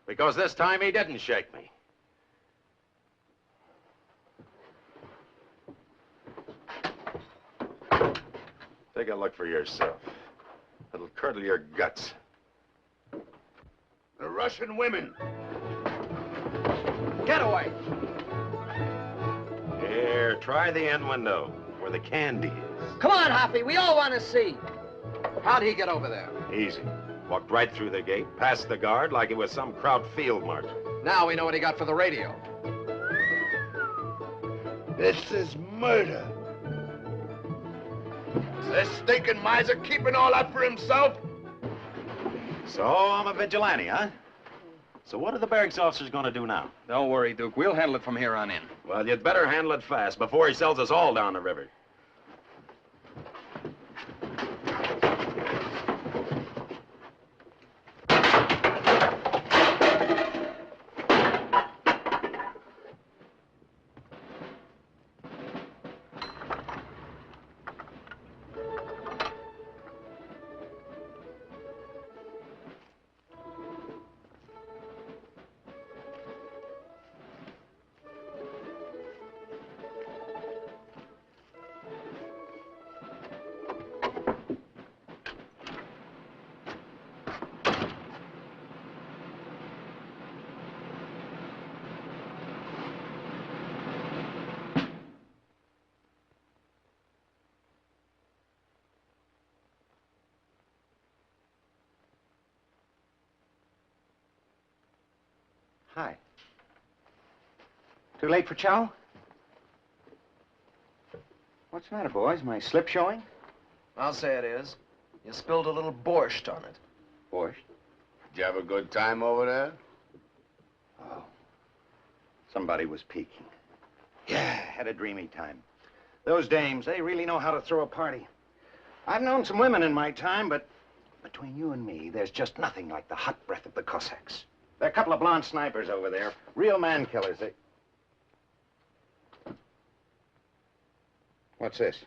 S4: Because this time he didn't shake me. Take a look for yourself. It'll curdle your guts.
S8: The Russian women.
S3: Get away!
S4: Here, try the end window, where the candy is.
S11: Come on, Hoppy, we all want to see.
S3: How'd he get over there?
S4: Easy. Walked right through the gate, past the guard like it was some Kraut field marshal.
S3: Now we know what he got for the radio.
S8: This is murder. Is this stinking miser keeping all that for himself?
S4: So I'm a vigilante, huh? So what are the barracks officers going to do now?
S5: Don't worry, Duke. We'll handle it from here on in.
S4: Well, you'd better handle it fast before he sells us all down the river.
S9: Hi. Too late for chow? What's the matter, boys? My slip showing?
S3: I'll say it is. You spilled a little borscht on it.
S9: Borscht?
S8: Did you have a good time over there?
S9: Oh. Somebody was peeking. Yeah, had a dreamy time. Those dames, they really know how to throw a party. I've known some women in my time, but between you and me, there's just nothing like the hot breath of the Cossacks. There are a couple of blonde snipers over there. Real man killers. They... What's this?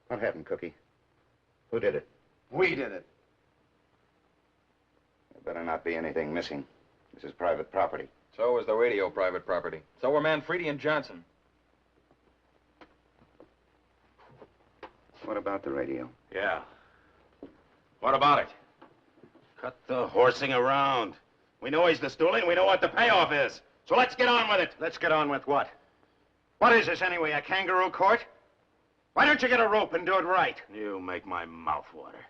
S9: What happened, Cookie? Who did it?
S3: We did it.
S9: There better not be anything missing. This is private property.
S5: So was the radio private property. So were Manfredi and Johnson.
S9: What about the radio?
S4: Yeah. What about it? Cut the horsing around. We know he's the stoolie, and we know what the payoff is. So let's get on with it.
S9: Let's get on with what? What is this anyway, a kangaroo court? Why don't you get a rope and do it right?
S4: You make my mouth water.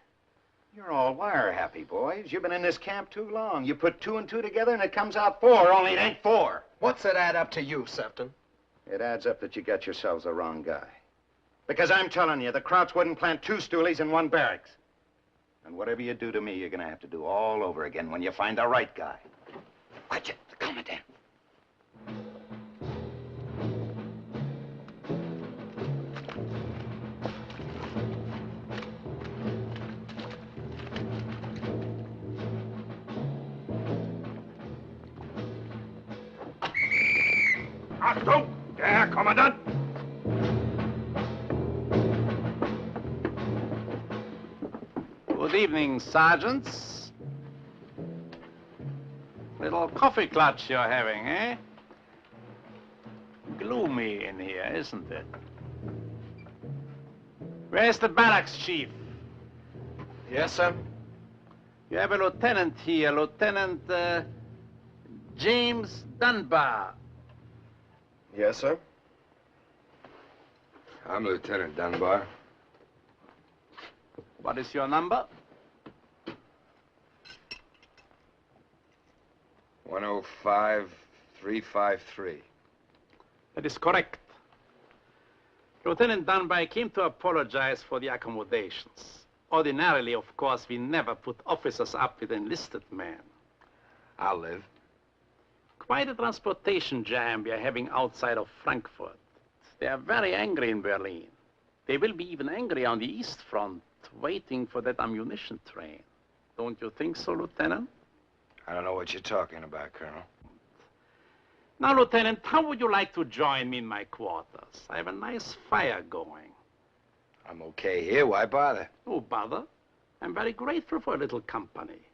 S9: You're all wire-happy, boys. You've been in this camp too long. You put 2 and 2 together and it comes out 4, only it ain't 4.
S3: What's it add up to you, Sefton?
S9: It adds up that you got yourselves the wrong guy. Because I'm telling you, the Krauts wouldn't plant 2 stoolies in one barracks. And whatever you do to me, you're gonna have to do all over again when you find the right guy. Watch it, the Commandant.
S10: Achtung! Der Herr Kommandant!
S12: Good evening, sergeants. Little coffee clutch you're having, eh? Gloomy in here, isn't it? Where's the barracks chief?
S3: Yes, sir.
S12: You have a lieutenant here, Lieutenant James Dunbar.
S3: Yes, sir.
S16: I'm Lieutenant Dunbar.
S12: What is your number?
S16: 105353.
S12: That is correct. Lieutenant Dunbar came to apologize for the accommodations. Ordinarily, of course, we never put officers up with enlisted men.
S16: I'll live.
S12: Quite a transportation jam we are having outside of Frankfurt. They are very angry in Berlin. They will be even angry on the East Front, waiting for that ammunition train. Don't you think so, Lieutenant?
S16: I don't know what you're talking about, Colonel.
S12: Now, Lieutenant, how would you like to join me in my quarters? I have a nice fire going.
S16: I'm okay here. Why bother?
S12: Oh, bother. I'm very grateful for a little company.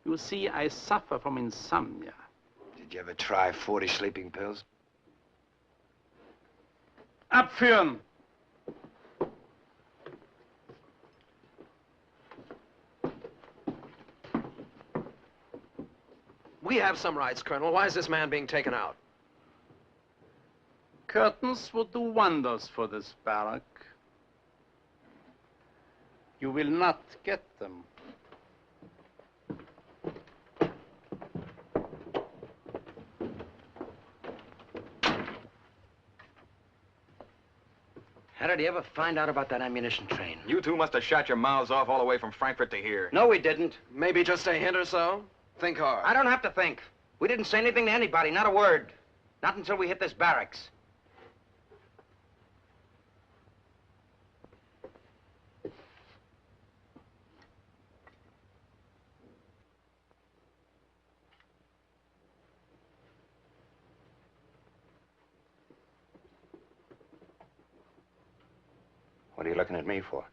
S12: You see, I suffer from insomnia.
S16: Did you ever try 40 sleeping pills?
S12: Abführen!
S3: We have some rights, Colonel. Why is this man being taken out?
S12: Curtains would do wonders for this barrack. You will not get them.
S18: How did he ever find out about that ammunition train?
S5: You two must have shot your mouths off all the way from Frankfurt to here.
S18: No, we didn't.
S3: Maybe just a hint or so? Think hard.
S18: I don't have to think. We didn't say anything to anybody, not a word. Not until we hit this barracks.
S9: What are you looking at me for?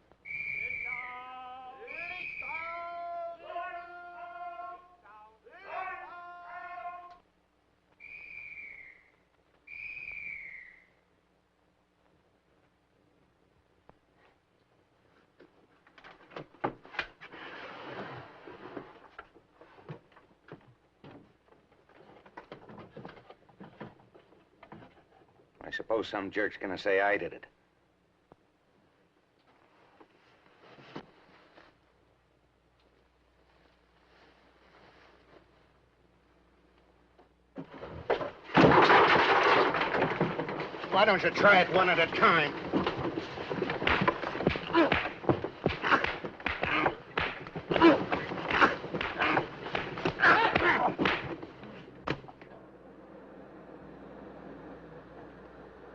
S9: I suppose some jerk's gonna say I did it. Why don't you try it one at a time?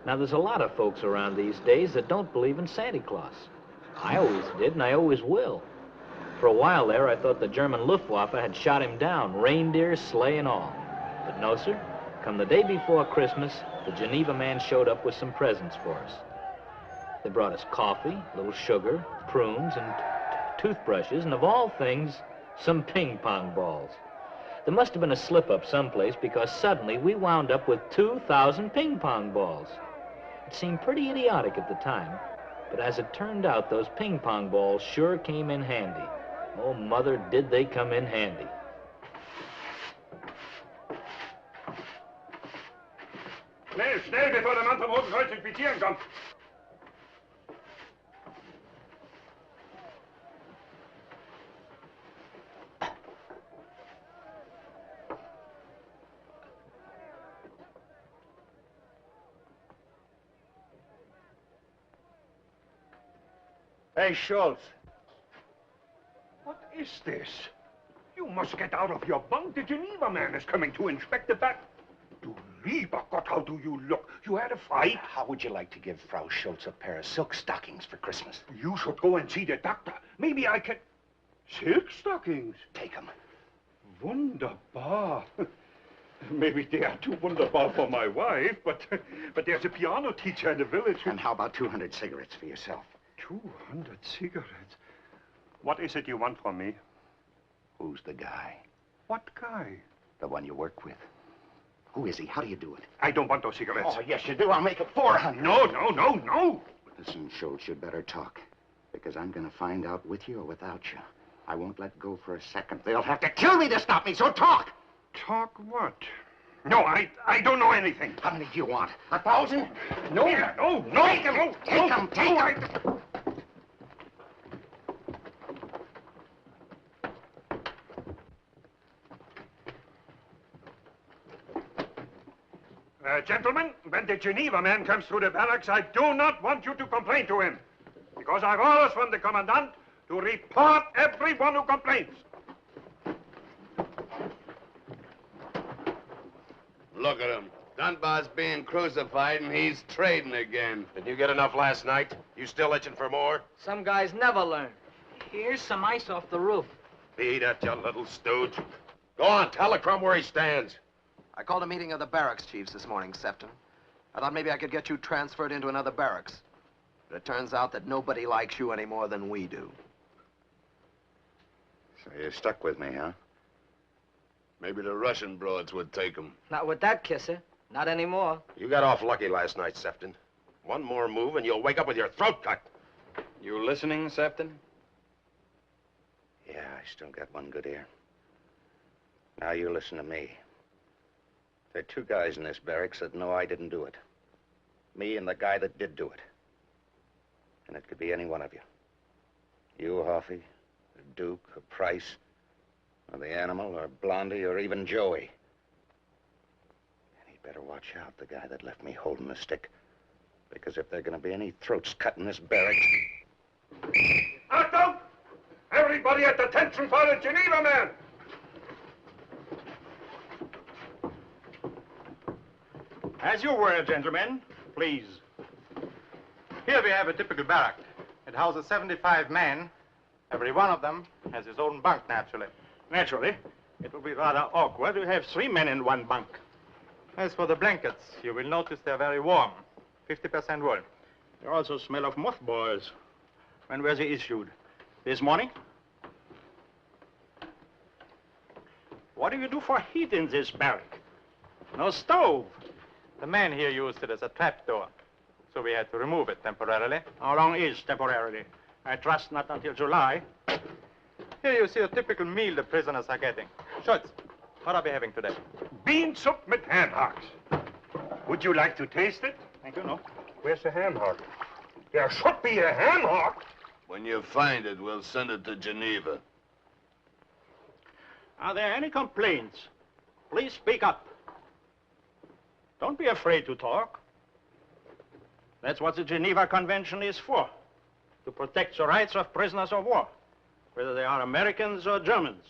S1: Now, there's a lot of folks around these days that don't believe in Santa Claus. I always did, and I always will. For a while there, I thought the German Luftwaffe had shot him down, reindeer, sleigh, and all. But no, sir. Come the day before Christmas, the Geneva man showed up with some presents for us. They brought us coffee, a little sugar, prunes, and toothbrushes, and of all things, some ping pong balls. There must have been a slip-up someplace because suddenly we wound up with 2,000 ping pong balls. It seemed pretty idiotic at the time, but as it turned out, those ping pong balls sure came in handy. Oh, mother, did they come in handy.
S10: Schnell, schnell, bevor der Mann vom Roten Kreuz infizieren kommt.
S9: Hey, Schultz.
S10: What is this? You must get out of your bunk. The Geneva man is coming to inspect the back. Du lieber Gott, how do you look? You had a fight?
S9: How would you like to give Frau Schultz a pair of silk stockings for Christmas?
S10: You should go and see the doctor. Maybe I can... Silk stockings?
S9: Take them.
S10: Wunderbar. Maybe they are too wunderbar for my wife, but there's a piano teacher in the village.
S9: And how about 200 cigarettes for yourself?
S10: 200 cigarettes? What is it you want from me?
S9: Who's the guy?
S10: What guy?
S9: The one you work with. Who is he? How do you do it?
S10: I don't want those cigarettes.
S9: Oh, yes, you do. I'll make it 400.
S10: No.
S9: Listen, Schultz, you'd better talk. Because I'm going to find out with you or without you. I won't let go for a second. They'll have to kill me to stop me, so talk!
S10: Talk what? No, I don't know anything.
S9: How many do you want? 1,000?
S10: No.
S9: Here.
S10: No.
S9: Take them. Take them.
S10: Gentlemen, when the Geneva man comes through the barracks, I do not want you to complain to him. Because I've orders from the commandant to report everyone who complains.
S8: Look at him. Dunbar's being crucified, and he's trading again.
S4: Did you get enough last night? You still itching for more?
S11: Some guys never learn.
S1: Here's some ice off the roof.
S4: Beat it, you little stooge. Go on, tell the crumb where he stands.
S3: I called a meeting of the barracks chiefs this morning, Sefton. I thought maybe I could get you transferred into another barracks. But it turns out that nobody likes you any more than we do.
S9: So you're stuck with me, huh?
S8: Maybe the Russian broads would take him.
S11: Not with that kisser. Not anymore.
S4: You got off lucky last night, Sefton. One more move and you'll wake up with your throat cut.
S5: You listening, Sefton?
S9: Yeah, I still got one good ear. Now you listen to me. There are two guys in this barracks that know I didn't do it. Me and the guy that did do it. And it could be any one of you. You, Hoffy, or Duke, or Price, or the Animal, or Blondie, or even Joey. And he'd better watch out, the guy that left me holding the stick. Because if there are going to be any throats cut in this barracks...
S10: Achtung! Everybody at attention for the Geneva man!
S19: As you were, gentlemen, please. Here we have a typical barrack. It houses 75 men. Every one of them has his own bunk, naturally.
S12: Naturally. It would be rather awkward to have 3 men in one bunk.
S19: As for the blankets, you will notice they're very warm. 50% wool.
S12: They also smell of mothballs. When were they issued? This morning? What do you do for heat in this barrack? No stove.
S19: The men here used it as a trapdoor, so we had to remove it temporarily.
S12: How long is temporarily? I trust not until July.
S19: Here you see a typical meal the prisoners are getting. Schultz, what are we having today?
S10: Bean soup with ham hocks. Would you like to taste it?
S12: Thank you, no.
S10: Where's the ham hock? There should be a ham hock.
S8: When you find it, we'll send it to Geneva.
S12: Are there any complaints? Please speak up. Don't be afraid to talk. That's what the Geneva Convention is for. To protect the rights of prisoners of war, whether they are Americans or Germans.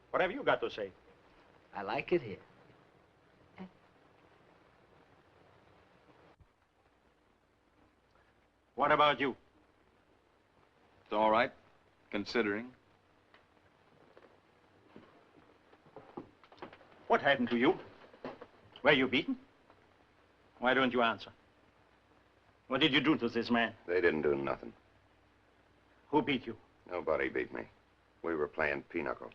S12: What have you got to say?
S11: I like it here.
S12: What about you?
S5: It's all right, considering.
S12: What happened to you? Were you beaten? Why don't you answer? What did you do to this man?
S6: They didn't do nothing.
S12: Who beat you?
S6: Nobody beat me. We were playing pinochle.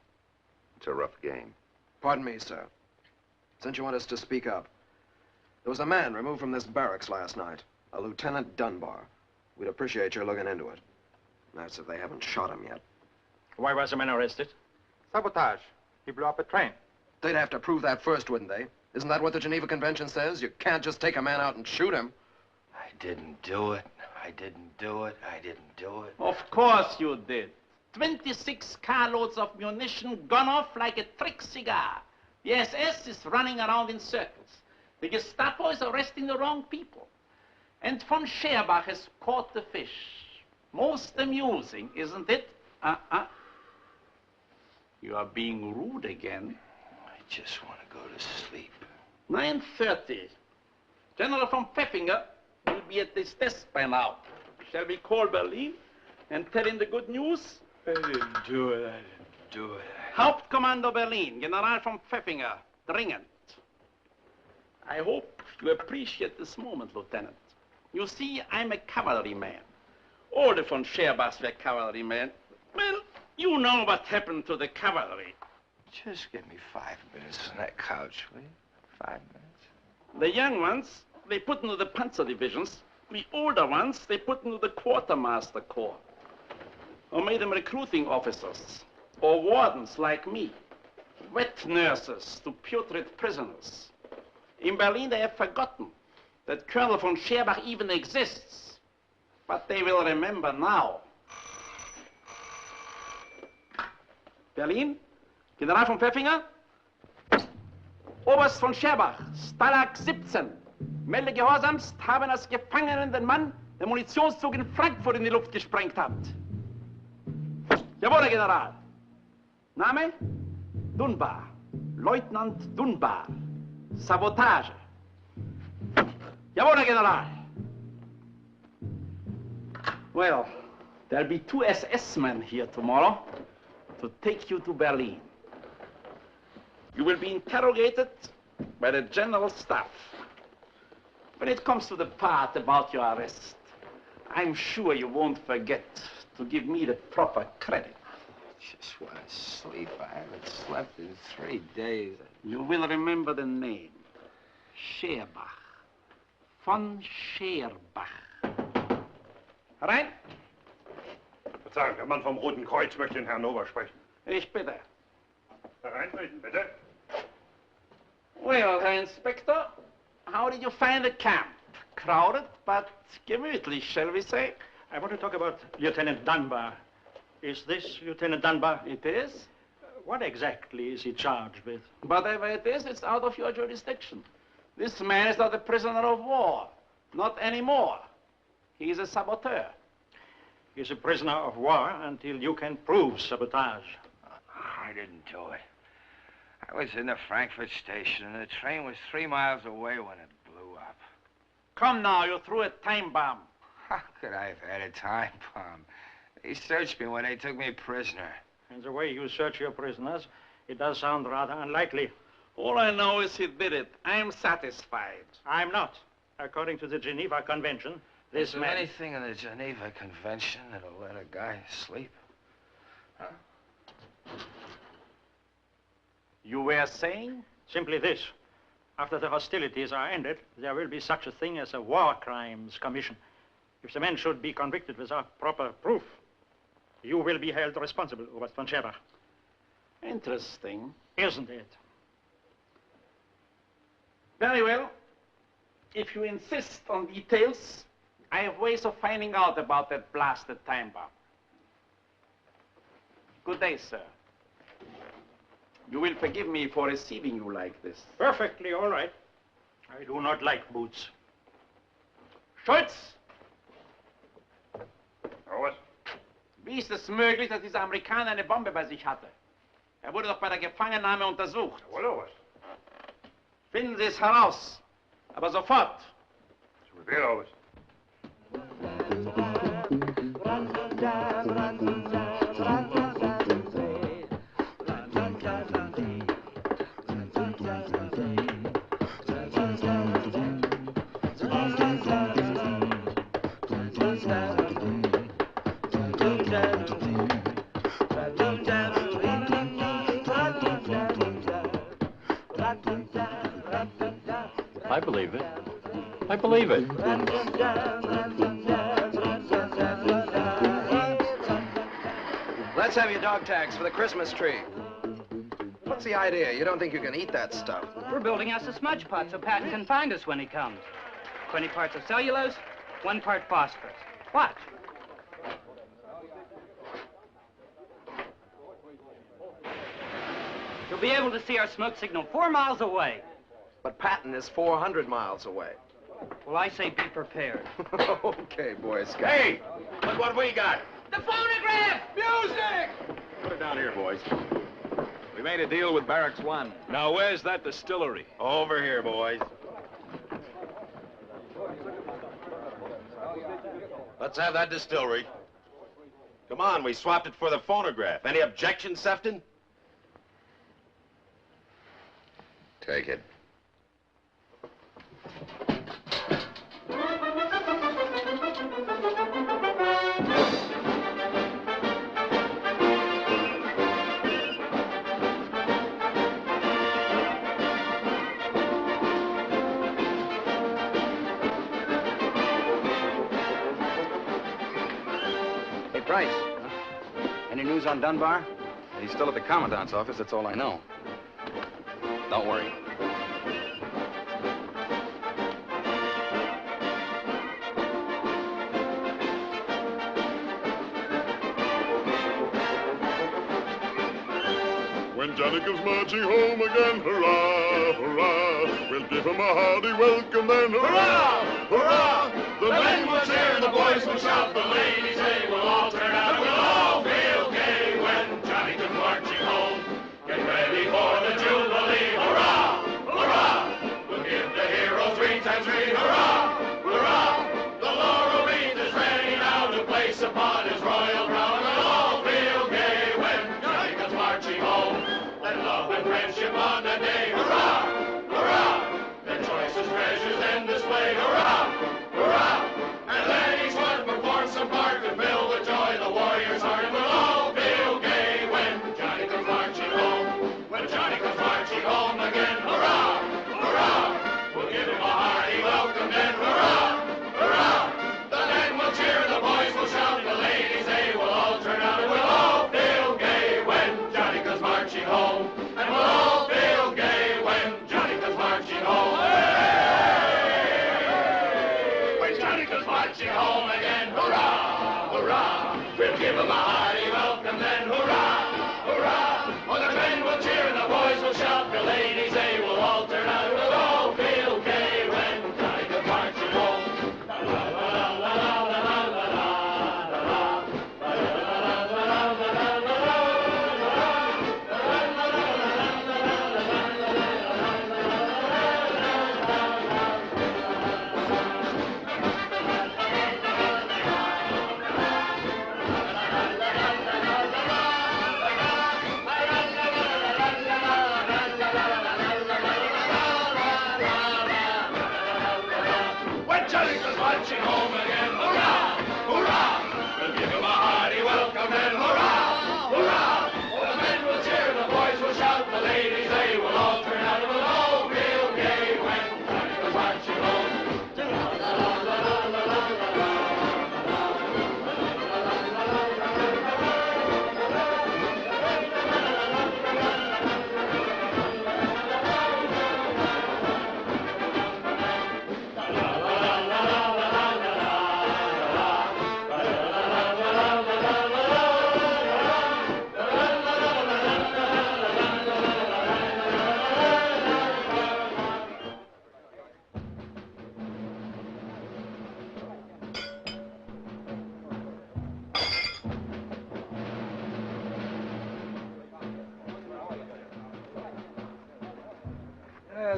S6: It's a rough game.
S3: Pardon me, sir. Since you want us to speak up, there was a man removed from this barracks last night, a Lieutenant Dunbar. We'd appreciate your looking into it. That's if they haven't shot him yet.
S12: Why was the man arrested?
S19: Sabotage. He blew up a train.
S3: They'd have to prove that first, wouldn't they? Isn't that what the Geneva Convention says? You can't just take a man out and shoot him.
S16: I didn't do it. I didn't do it. I didn't do it.
S12: Of course you did. 26 carloads of munition gone off like a trick cigar. The SS is running around in circles. The Gestapo is arresting the wrong people. And von Scherbach has caught the fish. Most amusing, isn't it? You are being rude again.
S16: I just want to go to sleep.
S12: 9:30. General von Pfeffinger will be at his desk by now. Shall we call Berlin and tell him the good news?
S16: I didn't do it. I didn't do it.
S12: Hauptkommando Berlin, General von Pfeffinger, dringend. I hope you appreciate this moment, Lieutenant. You see, I'm a cavalryman. All the von Scherbachs were cavalrymen. Well, you know what happened to the cavalry.
S16: Just give me 5 minutes on that couch, will you? 5 minutes.
S12: The young ones, they put into the panzer divisions. The older ones, they put into the quartermaster corps. Or made them recruiting officers. Or wardens like me. Wet nurses to putrid prisoners. In Berlin, they have forgotten that Colonel von Scherbach even exists. But they will remember now. Berlin, General von Pfeffinger. Oberst von Scherbach, Stalag 17. Melde gehorsamst, haben als Gefangenen den Mann, der Munitionszug in Frankfurt in die Luft gesprengt hat. Jawohl, Herr General. Name? Dunbar. Leutnant Dunbar. Sabotage. Jawohl, Herr General. Well, there'll be 2 SS men here tomorrow to take you to Berlin. You will be interrogated by the General Staff. When it comes to the part about your arrest, I'm sure you won't forget to give me the proper credit.
S16: I just want to sleep. I haven't slept in 3 days.
S12: You will remember the name. Scherbach. Von Scherbach. Herein?
S10: Verzeihung, der Mann vom Roten Kreuz möchte den Herrn Ober sprechen.
S12: Ich bitte.
S10: Hereintreten, bitte.
S12: Well, Herr Inspector, how did you find the camp? Crowded, but gemütlich, shall we say?
S10: I want to talk about Lieutenant Dunbar. Is this Lieutenant Dunbar?
S12: It is.
S10: What exactly is he charged with?
S12: Whatever it is, it's out of your jurisdiction. This man is not a prisoner of war. Not anymore. He is a saboteur.
S19: He's a prisoner of war until you can prove sabotage.
S16: I didn't do it. I was in the Frankfurt station, and the train was 3 miles away when it blew up.
S12: Come now, you threw a time bomb.
S16: How could I have had a time bomb? They searched me when they took me prisoner.
S19: And the way you search your prisoners, it does sound rather unlikely.
S12: All I know is he did it. I'm satisfied.
S19: I'm not. According to the Geneva Convention, this
S16: Is there
S19: man...
S16: anything in the Geneva Convention that'll let a guy sleep? Huh?
S12: You were saying?
S19: Simply this. After the hostilities are ended, there will be such a thing as a War Crimes Commission. If the men should be convicted without proper proof, you will be held responsible, Oberst von Scherer.
S12: Interesting.
S19: Isn't it?
S12: Very well. If you insist on details, I have ways of finding out about that blasted time bomb. Good day, sir. You will forgive me for receiving you like this.
S19: Perfectly all right. I do not like boots.
S12: Schultz!
S10: Was?
S12: Wie ist es möglich, dass dieser Amerikaner eine Bombe bei sich hatte? Er wurde doch bei der Gefangennahme untersucht.
S10: Jawohl, was?
S12: Finden Sie es heraus. Aber sofort.
S10: So will was.
S14: I believe it. I believe it.
S3: Let's have your dog tags for the Christmas tree. What's the idea? You don't think you can eat that stuff?
S7: We're building us a smudge pot so Patton can find us when he comes. 20 parts of cellulose, 1 part phosphorus. Watch. You'll be able to see our smoke signal 4 miles away.
S3: But Patton is 400 miles away.
S7: Well, I say be prepared.
S3: Okay, Boy Scout.
S4: Hey, look what we got.
S15: The phonograph! Music!
S20: Put it down here, boys. We made a deal with Barracks 1. Now, where's that distillery?
S4: Over here, boys. Let's have that distillery. Come on, we swapped it for the phonograph. Any objections, Sefton?
S6: Take it.
S18: Hey, Price. Any news on Dunbar? He's still at the Commandant's office, that's all I know. Don't worry.
S8: When Johnny comes marching home again, hurrah, hurrah, we'll give him a hearty welcome then, hurrah, hurrah. The men will cheer, the boys will shout, the ladies, they will all turn out, and we'll all feel gay when Johnny comes marching home. Get ready for the Jubilee, hurrah, hurrah. We'll give the heroes 3 times 3, hurrah, hurrah. The laurel wreath is ready now to place upon his royal crown, and we'll all feel gay when Johnny comes marching home. Let love and friendship on the day, hurrah, hurrah. Their choicest treasures then display, hurrah, hurrah. And let each one perform some part to fill with joy the warrior's heart, and we'll all feel gay when Johnny comes marching home. When Johnny comes marching home again, hurrah, hurrah. We'll give him a hearty welcome then, hurrah, hurrah. The men will cheer, the boys will shout, the ladies, they will all turn out, and we'll all feel gay when Johnny comes marching home. And we'll all feel gay when Johnny comes marching home. When Johnny comes marching home again, hurrah, hurrah. We'll give him a hearty welcome then, hurrah, hurrah. Oh, the men will cheer, the boys will shout, the ladies, they will all turn out, and we'll all feel gay when Johnny comes marching home.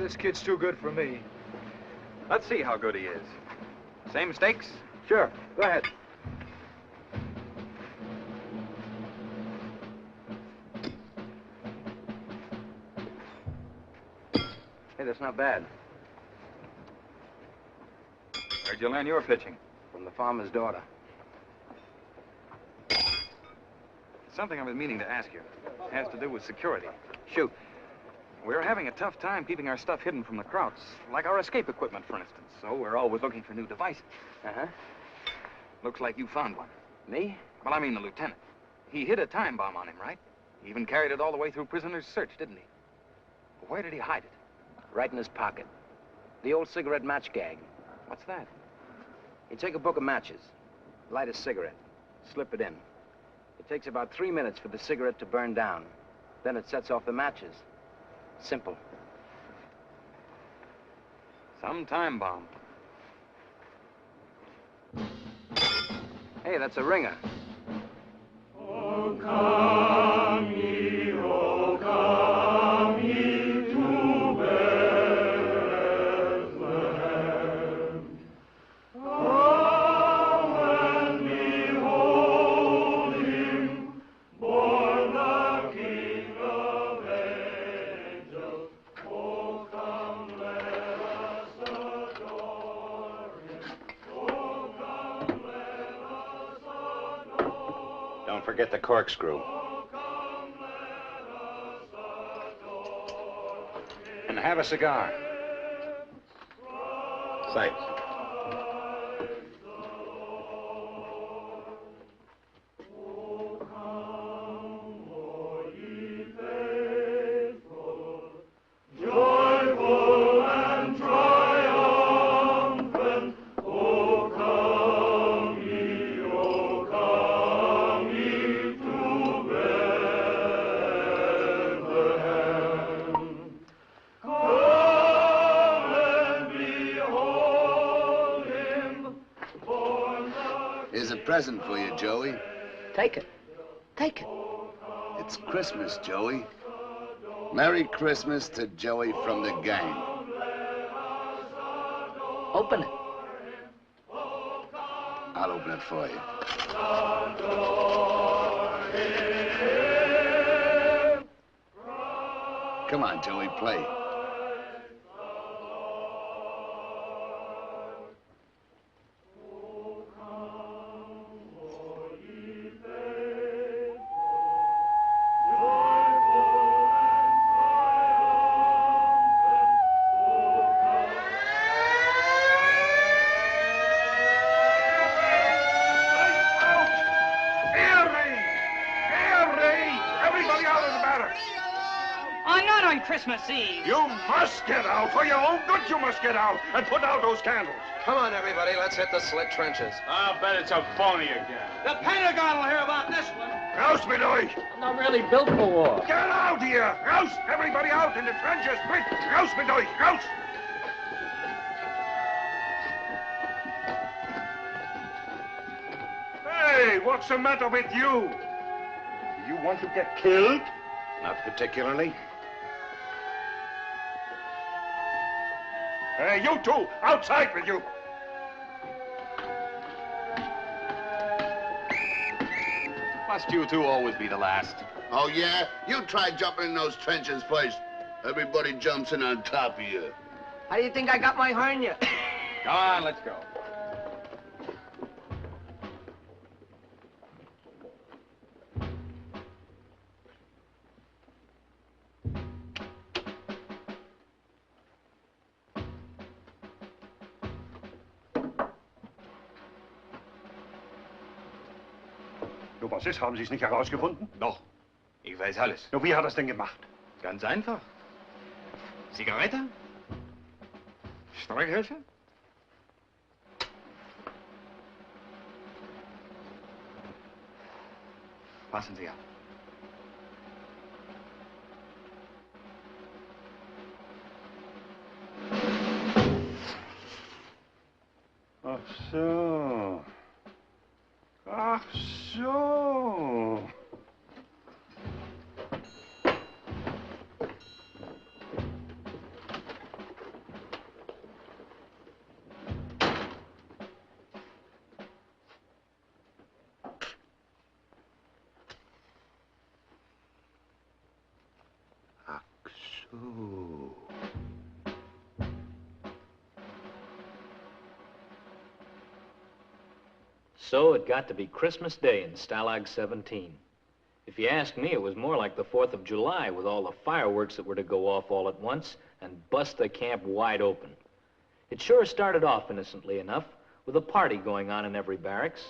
S18: This kid's too good for me.
S20: Let's see how good he is. Same stakes?
S18: Sure, go ahead.
S17: Hey, that's not bad.
S20: Where'd you learn your pitching?
S17: From the farmer's daughter.
S20: Something I've been meaning to ask you. It has to do with security.
S17: Shoot.
S20: We're having a tough time keeping our stuff hidden from the Krauts, like our escape equipment, for instance. So we're always looking for new devices.
S17: Uh-huh.
S20: Looks like you found one.
S17: Me?
S20: Well, I mean the lieutenant. He hid a time bomb on him, right? He even carried it all the way through prisoner's search, didn't he? But where did he hide it?
S17: Right in his pocket. The old cigarette match gag.
S20: What's that?
S17: You take a book of matches, light a cigarette, slip it in. It takes about 3 minutes for the cigarette to burn down. Then it sets off the matches. Simple.
S20: Some time bomb.
S17: Hey, that's a ringer.
S8: Oh, come ye to Bethlehem. Oh, and behold him, born the King of angels. Oh, come, let us adore him. Oh, come, let us adore.
S9: Don't forget the corkscrew. And have a cigar. Thanks.
S8: Joyful and triumphant, O come ye to Bethlehem. Come and behold him, born the
S21: Here's a present for you, Joey.
S11: Take it. Take it.
S21: It's Christmas, Joey. Merry Christmas to Joey from the gang.
S11: Open it.
S21: I'll open it for you. Come on, Joey, play.
S10: Everybody out of the barracks!
S15: I'm not on Christmas Eve.
S10: You must get out. For your own good, you must get out. And put out those candles.
S3: Come on, everybody. Let's hit the slit trenches.
S20: I'll bet it's a phony again.
S2: The Pentagon will hear about this one.
S10: Rouse, me boy.
S11: I'm not really built for war.
S10: Get out here. Rouse. Everybody out in the trenches. Quick. Rouse, me boy. Rouse. Hey, what's the matter with you? Do you want to get killed?
S9: Not particularly.
S10: Hey, you two, outside with you.
S20: Must you two always be the last?
S21: Oh, yeah? You try jumping in those trenches first. Everybody jumps in on top of you.
S11: How do you think I got my hernia?
S20: Come on, let's go.
S10: Nur was ist? Haben Sie es nicht herausgefunden?
S20: Doch. Ich weiß alles.
S10: Nur wie hat er es denn gemacht?
S20: Ganz einfach. Zigarette? Streichhölzer? Passen Sie auf.
S10: Ach so. Ach so.
S9: Ooh.
S1: So it got to be Christmas Day in Stalag 17. If you ask me, it was more like the 4th of July with all the fireworks that were to go off all at once and bust the camp wide open. It sure started off innocently enough, with a party going on in every barracks.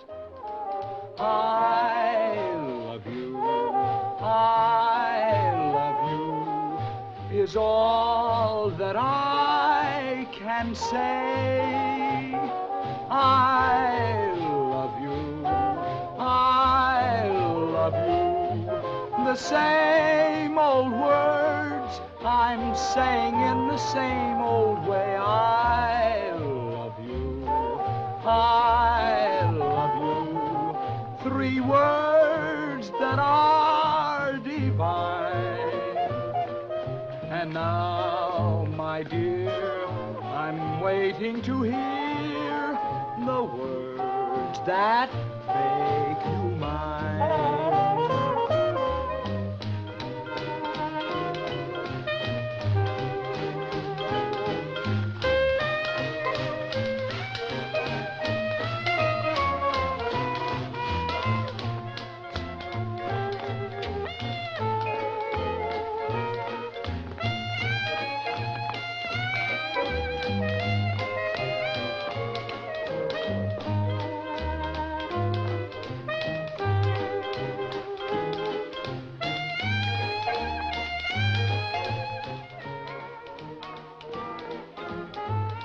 S13: I love you, I love you, is all that I can say. I love you, I love you, the same old words I'm saying in the same old way. I love you, I love you, 3 words that are divine. And now, my dear, I'm waiting to hear the words that make you mine.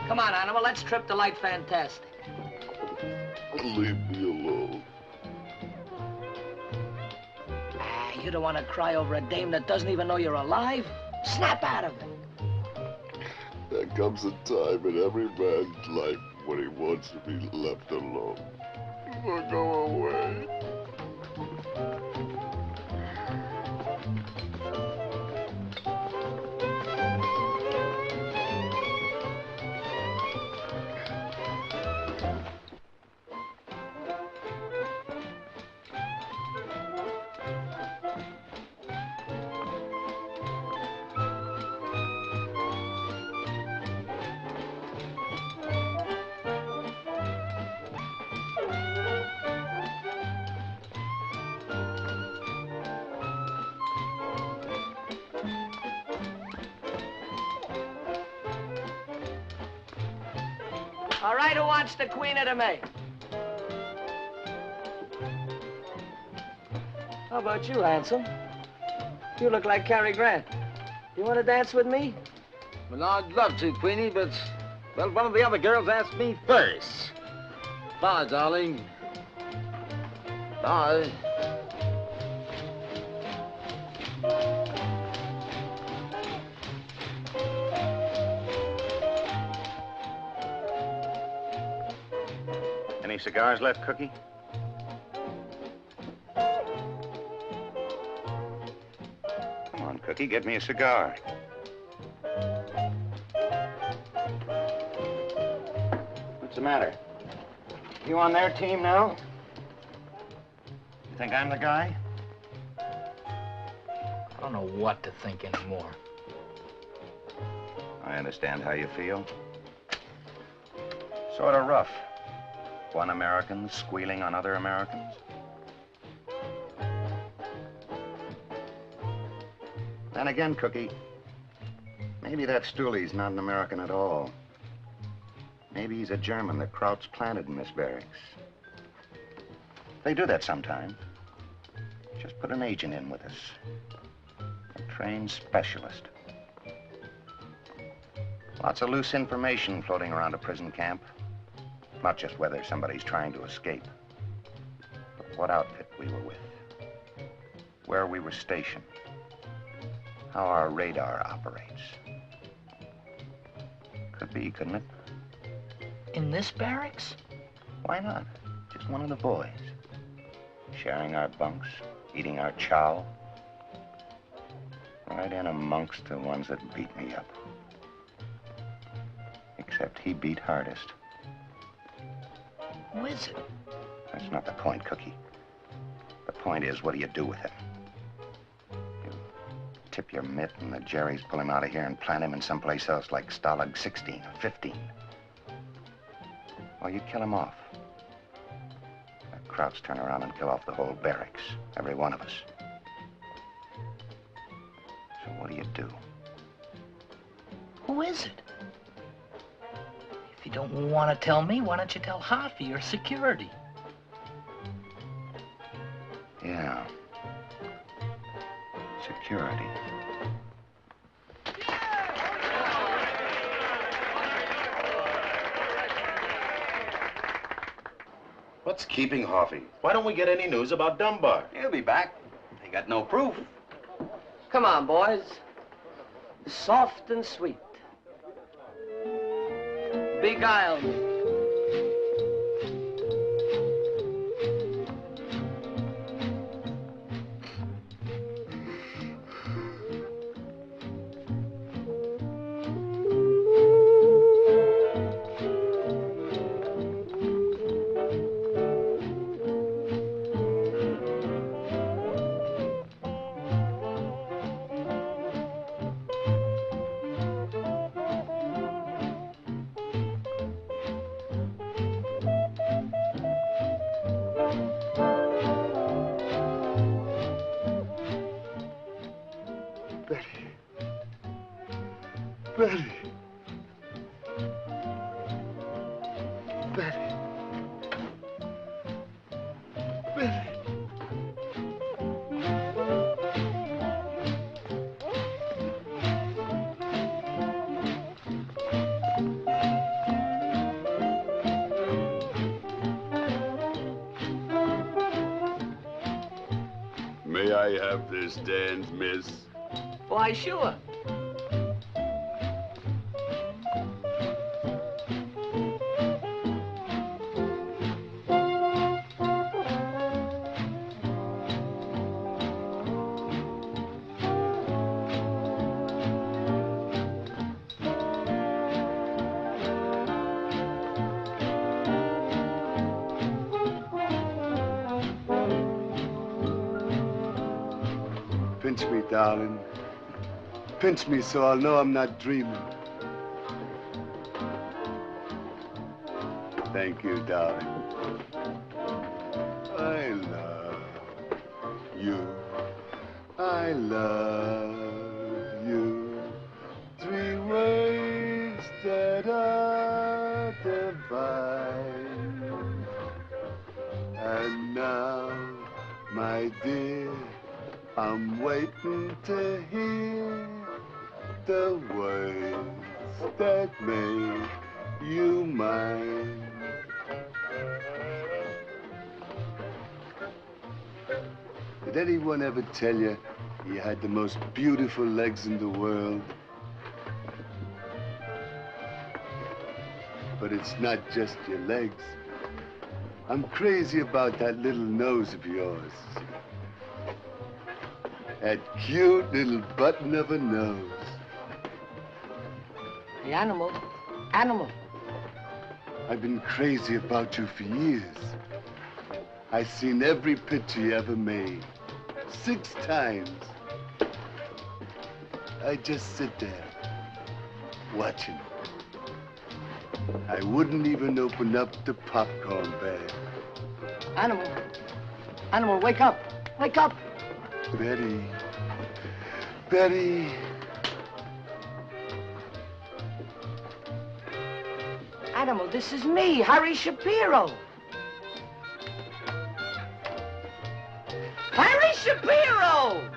S11: Come on, Animal, let's trip the light fantastic.
S8: Leave me alone.
S11: Ah, you don't want to cry over a dame that doesn't even know you're alive? Snap out of it.
S8: There comes a time in every man's life when he wants to be left alone. Or go away.
S11: All right, who wants the Queen of the May? How about you, handsome? You look like Cary Grant. You want to dance with me?
S12: Well, I'd love to, Queenie, but, well, one of the other girls asked me first. Bye, darling. Bye.
S4: Any cigars left, Cookie? Come on, Cookie, get me a cigar.
S9: What's the matter? You on their team now?
S4: You think I'm the guy?
S1: I don't know what to think anymore.
S4: I understand how you feel. Sort of rough. One American squealing on other Americans. Then again, Cookie, maybe that Stooley's not an American at all. Maybe he's a German that Kraut's planted in this barracks. They do that sometimes. Just put an agent in with us. A trained specialist. Lots of loose information floating around a prison camp. Not just whether somebody's trying to escape, but what outfit we were with, where we were stationed, how our radar operates. Could be, couldn't it?
S11: In this barracks?
S4: Why not? Just one of the boys. Sharing our bunks, eating our chow. Right in amongst the ones that beat me up. Except he beat hardest.
S11: Who is it?
S4: That's not the point, Cookie. The point is, what do you do with it? You tip your mitt and the Jerrys pull him out of here and plant him in someplace else like Stalag 16 or 15. Or you kill him off. The Krauts turn around and kill off the whole barracks, every one of us. So what do?
S1: Who is it? If you don't want to tell me, why don't you tell Harvey or security?
S4: Yeah. Security.
S5: What's keeping Harvey? Why don't we get any news about Dunbar?
S18: He'll be back. They got no proof.
S11: Come on, boys. Soft and sweet. Beguile me.
S21: Betty. Betty. Betty. May I have this dance, miss?
S11: Why, sure.
S21: Pinch me, darling. Pinch me so I'll know I'm not dreaming. Thank you, darling. I love you. I love you. 3 words that are divine. And now, my dear, I'm waiting to hear the words that make you mine. Did anyone ever tell you you had the most beautiful legs in the world? But it's not just your legs. I'm crazy about that little nose of yours. That cute little button of a nose.
S11: The animal. Animal.
S21: I've been crazy about you for years. I've seen every picture you ever made. 6 times. I just sit there, watching. I wouldn't even open up the popcorn bag.
S11: Animal. Animal, wake up. Wake up.
S21: Betty. Betty.
S11: Animal, this is me, Harry Shapiro. Harry Shapiro!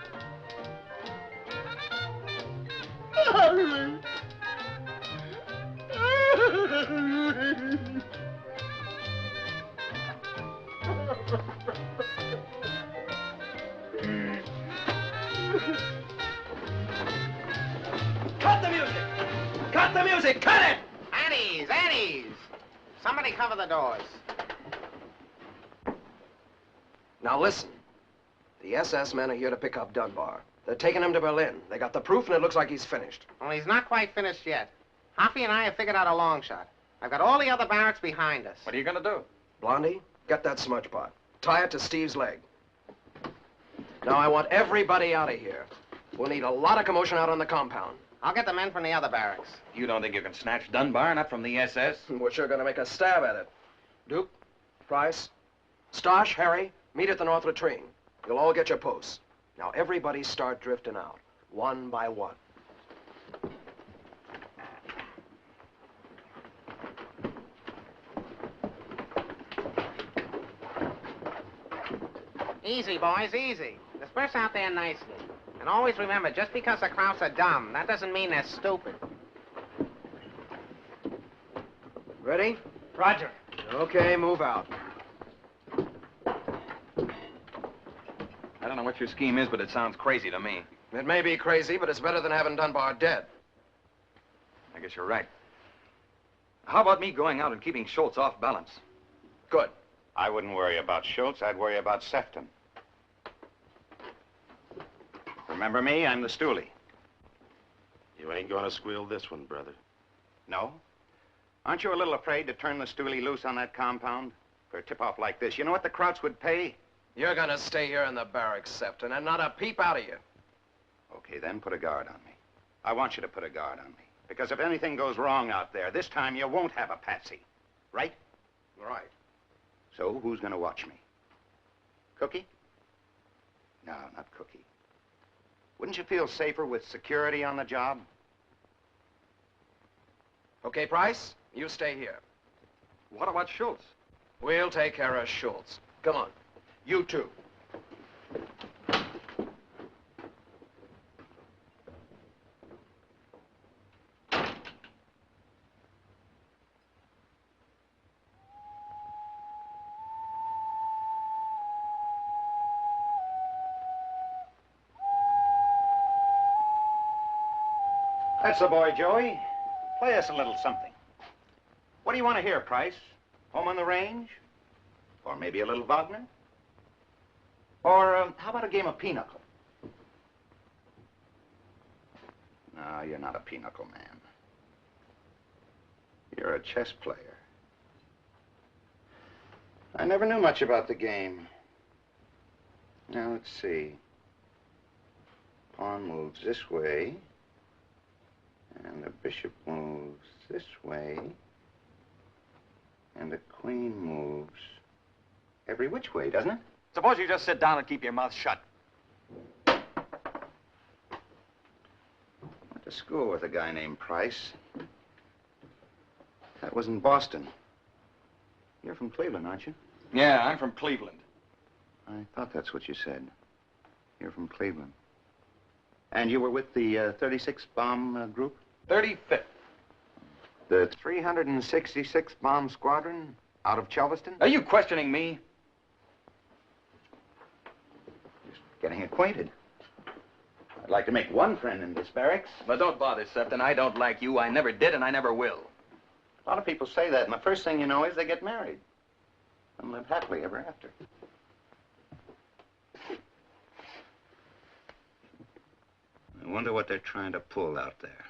S16: Cut the music! Cut the music! Cut it!
S9: Annie's! Annie's! Somebody cover the doors.
S3: Now listen. The SS men are here to pick up Dunbar. They're taking him to Berlin. They got the proof, and it looks like he's finished.
S9: Well, he's not quite finished yet. Harvey and I have figured out a long shot. I've got all the other barracks behind us.
S18: What are you going to do?
S3: Blondie, get that smudge pot. Tie it to Steve's leg. Now, I want everybody out of here. We'll need a lot of commotion out on the compound.
S9: I'll get the men from the other barracks.
S20: You don't think you can snatch Dunbar, not from the SS?
S3: We're sure gonna make a stab at it. Duke, Price, Stosh, Harry, meet at the north latrine. You'll all get your posts. Now everybody start drifting out, one by one.
S9: Easy, boys, easy. Disperse out there nicely. And always remember, just because the Krauts are dumb, that doesn't mean they're stupid.
S3: Ready?
S2: Roger.
S3: Okay, move out.
S20: I don't know what your scheme is, but it sounds crazy to me.
S3: It may be crazy, but it's better than having Dunbar dead.
S20: I guess you're right. How about me going out and keeping Schultz off balance?
S3: Good.
S4: I wouldn't worry about Schultz. I'd worry about Sefton. Remember me? I'm the stoolie.
S5: You ain't gonna squeal this one, brother.
S4: No? Aren't you a little afraid to turn the stoolie loose on that compound? For a tip-off like this, you know what the Krauts would pay?
S3: You're gonna stay here in the barracks, Sefton, and not a peep out of you.
S4: Okay, then put a guard on me. I want you to put a guard on me. Because if anything goes wrong out there, this time you won't have a patsy. Right?
S3: Right.
S4: So who's gonna watch me? Cookie? No, not Cookie. Wouldn't you feel safer with security on the job?
S3: Okay, Price, you stay here.
S20: What about Schultz?
S3: We'll take care of Schultz. Come on. You too.
S4: That's the boy, Joey. Play us a little something. What do you want to hear, Price? Home on the Range? Or maybe a little Wagner? Or how about a game of pinochle? No, you're not a pinochle man. You're a chess player. I never knew much about the game. Now, let's see. Pawn moves this way. And the bishop moves this way. And the queen moves every which way, doesn't it?
S20: Suppose you just sit down and keep your mouth shut.
S4: Went to school with a guy named Price. That was in Boston. You're from Cleveland, aren't you?
S20: Yeah, I'm from Cleveland.
S4: I thought that's what you said. You're from Cleveland. And you were with the 36th Bomb Group?
S20: 35th.
S4: The 366th Bomb Squadron out of Chelveston?
S20: Are you questioning me?
S4: Just getting acquainted. I'd like to make one friend in this barracks.
S20: But don't bother, Sefton. I don't like you. I never did, and I never will.
S4: A lot of people say that, and the first thing you know is they get married and live happily ever after. I wonder what they're trying to pull out there.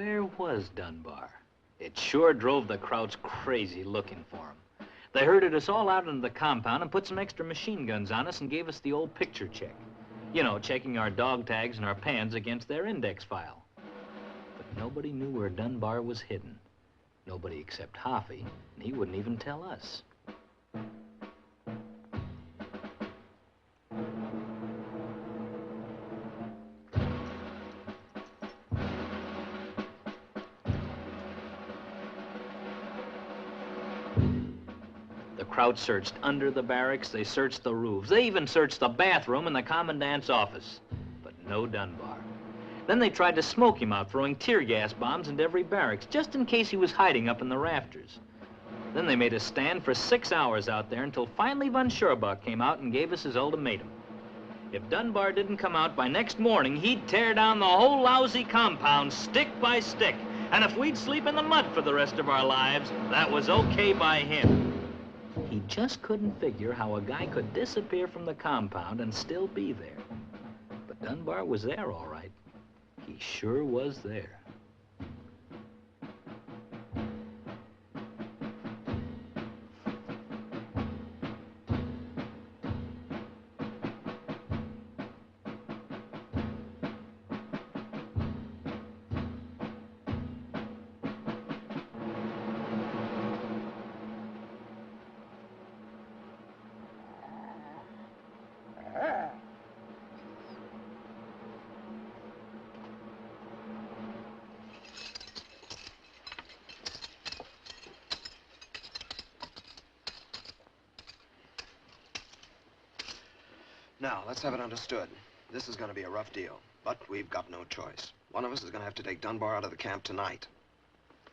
S1: where was Dunbar? It sure drove the Krauts crazy looking for him. They herded us all out into the compound and put some extra machine guns on us and gave us the old picture check. You know, checking our dog tags and our pans against their index file. But nobody knew where Dunbar was hidden. Nobody except Harvey, and he wouldn't even tell us. The Krauts searched under the barracks, they searched the roofs, they even searched the bathroom in the commandant's office. But no Dunbar. Then they tried to smoke him out, throwing tear gas bombs into every barracks, just in case he was hiding up in the rafters. Then they made us stand for 6 hours out there until finally von Schurbuck came out and gave us his ultimatum. If Dunbar didn't come out by next morning, he'd tear down the whole lousy compound, stick by stick. And if we'd sleep in the mud for the rest of our lives, that was okay by him. He just couldn't figure how a guy could disappear from the compound and still be there. But Dunbar was there, all right. He sure was there.
S3: Now, let's have it understood. This is going to be a rough deal, but we've got no choice. One of us is going to have to take Dunbar out of the camp tonight.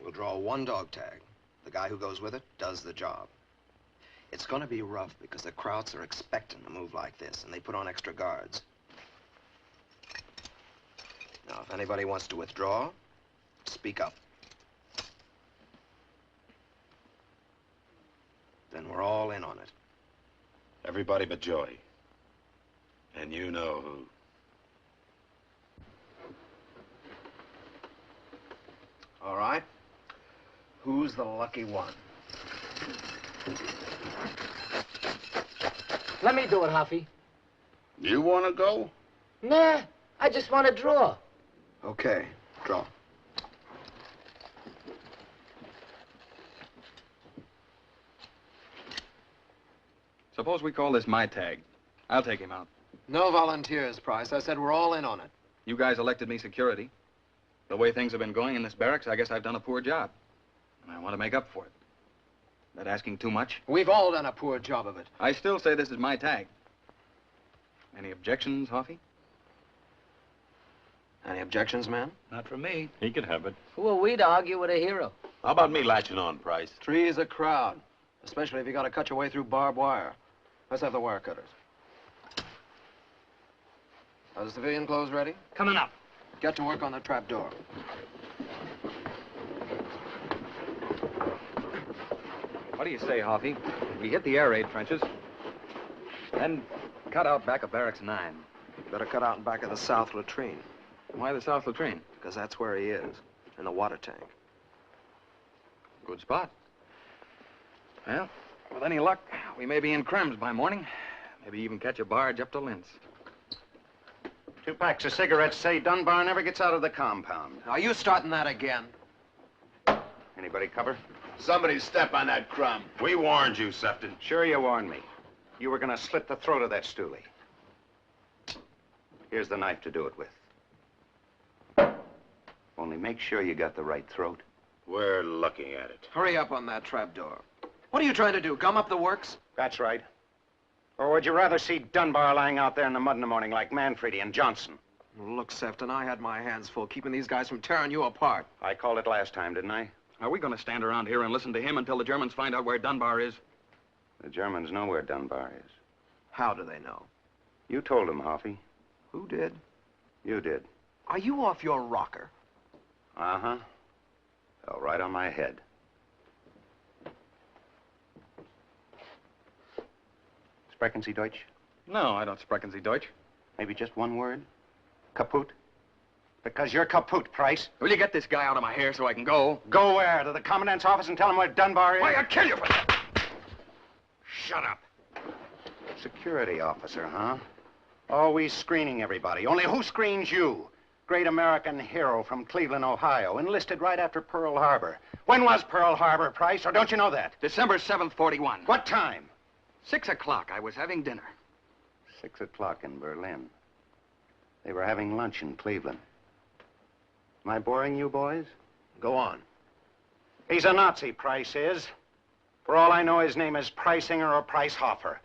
S3: We'll draw one dog tag. The guy who goes with it does the job. It's going to be rough because the Krauts are expecting a move like this, and they put on extra guards. Now, if anybody wants to withdraw, speak up. Then we're all in on it.
S5: Everybody but Joey. And you know who.
S3: All right. Who's the lucky one?
S11: Let me do it, Harvey.
S21: You want to go?
S11: Nah, I just want to draw.
S3: Okay, draw.
S20: Suppose we call this my tag. I'll take him out.
S3: No volunteers, Price. I said we're all in on it.
S20: You guys elected me security. The way things have been going in this barracks, I guess I've done a poor job. And I want to make up for it. That asking too much?
S3: We've all done a poor job of it.
S20: I still say this is my tag. Any objections, Harvey?
S3: Any objections, man?
S1: Not from me.
S14: He could have it.
S11: Who are we to argue with a hero?
S5: How about me latching on, Price?
S3: Three's a crowd, especially if you got to cut your way through barbed wire. Let's have the wire cutters. Are the civilian clothes ready?
S7: Coming up.
S3: Get to work on the trap door.
S20: What do you say, Harvey? We hit the air raid trenches, then cut out back of Barracks 9.
S3: You better cut out in back of the south latrine.
S20: Why the south latrine?
S3: Because that's where he is, in the water tank.
S20: Good spot. Well, with any luck, we may be in Krems by morning. Maybe even catch a barge up to Linz.
S9: 2 packs of cigarettes say Dunbar never gets out of the compound.
S3: Are you starting that again?
S9: Anybody cover?
S5: Somebody step on that crumb. We warned you, Sefton.
S9: Sure you warned me. You were gonna slit the throat of that stoolie. Here's the knife to do it with. Only make sure you got the right throat.
S5: We're looking at it.
S3: Hurry up on that trap door. What are you trying to do, gum up the works?
S9: That's right. Or would you rather see Dunbar lying out there in the mud in the morning like Manfredi and Johnson?
S3: Look, Sefton, I had my hands full keeping these guys from tearing you apart.
S9: I called it last time, didn't I?
S20: Are we going to stand around here and listen to him until the Germans find out where Dunbar is?
S9: The Germans know where Dunbar is.
S3: How do they know?
S9: You told them, Harvey.
S3: Who did?
S9: You did.
S3: Are you off your rocker?
S9: Uh-huh. Fell right on my head. Sprechen Sie Deutsch?
S20: No, I don't sprechen Sie Deutsch.
S9: Maybe just one word? Kaput? Because you're kaput, Price.
S20: Will you get this guy out of my hair so I can go?
S9: Go where? To the commandant's office and tell him where Dunbar is?
S20: Why, I'll kill you for that.
S9: Shut up. Security officer, huh? Always screening everybody. Only who screens you? Great American hero from Cleveland, Ohio, enlisted right after Pearl Harbor. When was Pearl Harbor, Price, or don't you know that?
S20: December 7th, 41.
S9: What time?
S20: 6 o'clock. I was having dinner.
S9: 6 o'clock in Berlin. They were having lunch in Cleveland. Am I boring you, boys?
S3: Go on.
S9: He's a Nazi, Price is. For all I know, his name is Preisinger or Pricehofer.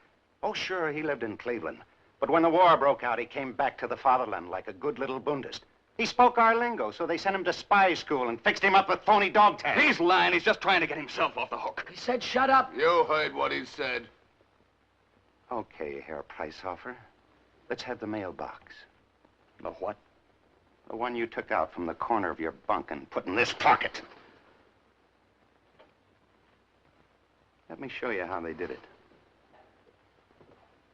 S9: Oh, sure, he lived in Cleveland. But when the war broke out, he came back to the fatherland like a good little Bundist. He spoke our lingo, so they sent him to spy school and fixed him up with phony dog tags.
S20: He's lying. He's just trying to get himself off the hook.
S11: He said shut up.
S8: You heard what he said.
S9: Okay, Herr Pricehofer. Let's have the mailbox.
S20: The what?
S9: The one you took out from the corner of your bunk and put in this pocket. Let me show you how they did it.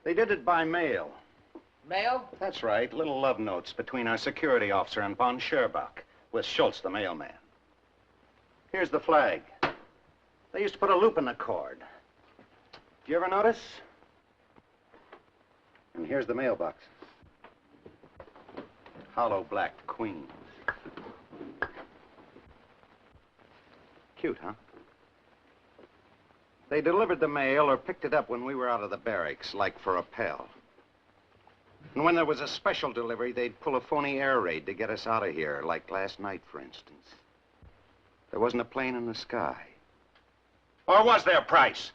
S9: They did it by mail.
S11: Mail?
S9: That's right, little love notes between our security officer and von Scherbach, with Schultz, the mailman. Here's the flag. They used to put a loop in the cord. Did you ever notice? And here's the mailbox. Hollow black queens. Cute, huh? They delivered the mail or picked it up when we were out of the barracks, like for a pal. And when there was a special delivery, they'd pull a phony air raid to get us out of here, like last night, for instance. There wasn't a plane in the sky. Or was there, Price?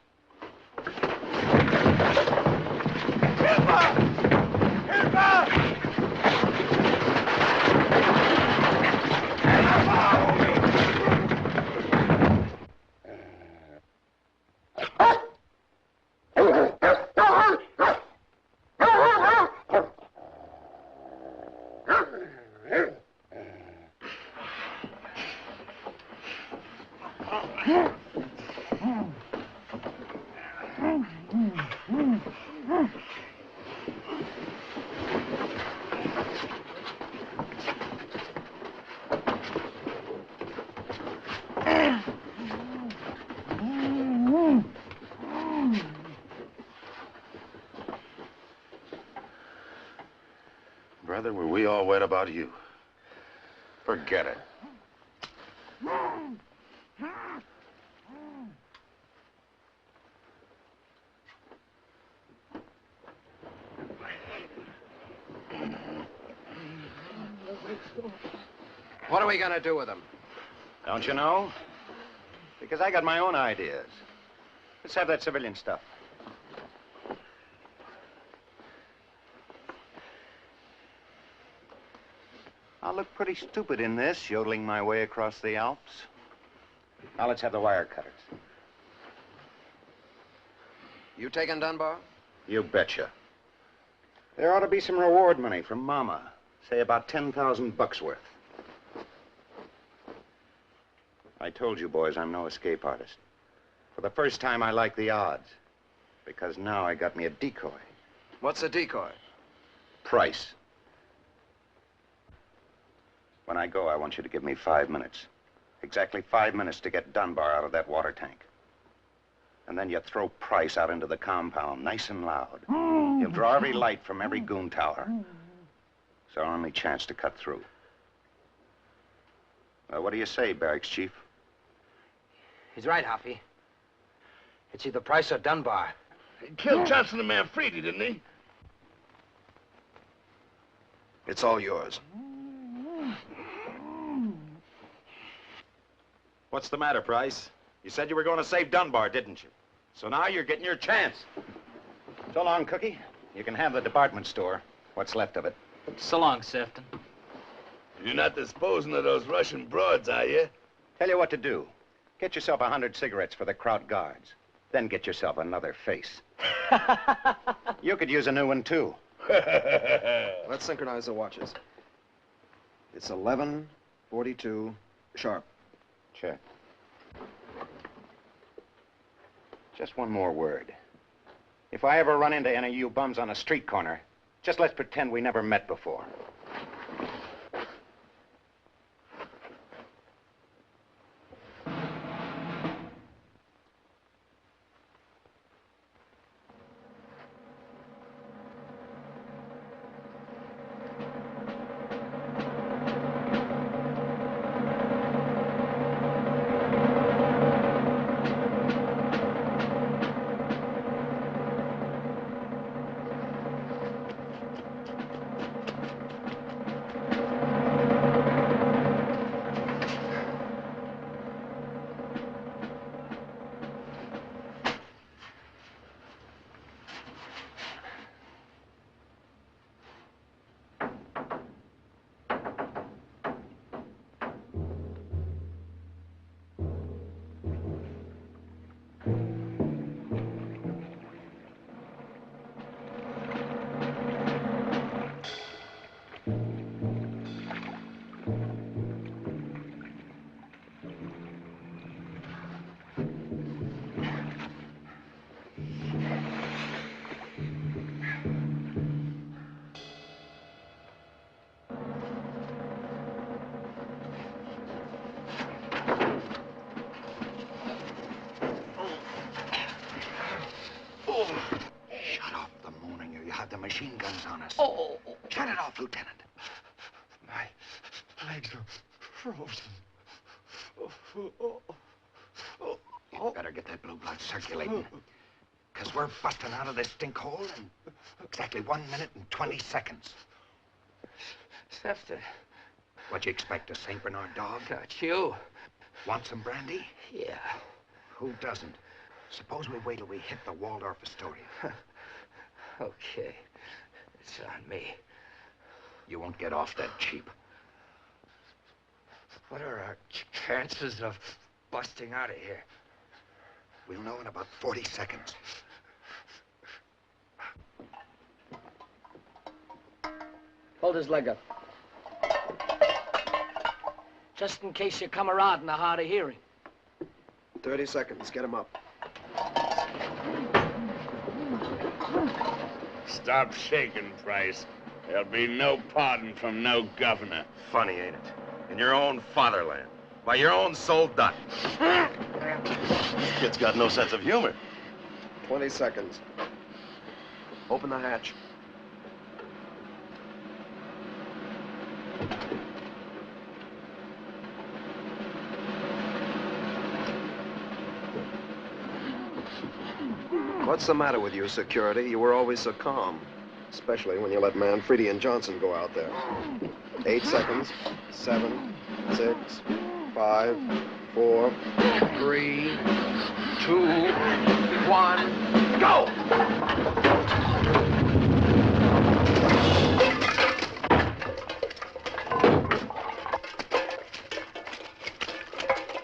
S5: Brother, were we all wet about you?
S9: Forget it.
S3: What are we gonna do with him?
S9: Don't you know? Because I got my own ideas. Let's have that civilian stuff. I'll look pretty stupid in this, yodeling my way across the Alps. Now let's have the wire cutters.
S3: You taking Dunbar?
S9: You betcha. There ought to be some reward money from Mama. Say about 10,000 bucks worth. I told you boys I'm no escape artist. For the first time, I like the odds. Because now I got me a decoy.
S3: What's a decoy?
S9: Price. When I go, I want you to give me 5 minutes. Exactly 5 minutes to get Dunbar out of that water tank. And then you throw Price out into the compound, nice and loud. He'll draw every light from every goon tower. It's our only chance to cut through. Well, what do you say, Barracks Chief?
S17: He's right, Hoppy. It's either Price or Dunbar.
S8: He killed Johnson and Manfredi, didn't he?
S3: It's all yours.
S19: What's the matter, Price? You said you were going to save Dunbar, didn't you? So now you're getting your chance.
S9: So long, Cookie. You can have the department store, what's left of it.
S1: So long, Sefton.
S8: You're not disposing of those Russian broads, are you?
S9: Tell you what to do. Get yourself 100 cigarettes for the Kraut guards. Then get yourself another face. You could use a new one, too.
S3: Let's synchronize the watches. It's 11:42 sharp.
S9: Check. Just one more word. If I ever run into any of you bums on a street corner, just let's pretend we never met before. machine guns on us.
S15: Oh.
S9: Shut it off, Lieutenant.
S10: My legs are frozen.
S9: You better get that blue blood circulating. Because we're busting out of this stink hole in exactly 1 minute and 20 seconds.
S16: Sefton.
S9: What you expect, a St. Bernard dog?
S16: Not you.
S9: Want some brandy?
S16: Yeah.
S9: Who doesn't? Suppose we wait till we hit the Waldorf Astoria.
S16: Okay. It's on me.
S9: You won't get off that cheap.
S16: What are our chances of busting out of here?
S9: We'll know in about 40 seconds.
S11: Hold his leg up. Just in case your camaraderie are hard of hearing.
S3: 30 seconds. Get him up.
S8: Stop shaking, Price. There'll be no pardon from no governor.
S19: Funny, ain't it? In your own fatherland. By your own soul Dutch. Kid's got no sense of humor.
S3: 20 seconds. Open the hatch. What's the matter with you, security? You were always so calm. Especially when you let Manfredi and Johnson go out there. 8 seconds. 7, 6, 5, 4, 3, 2, 1, go!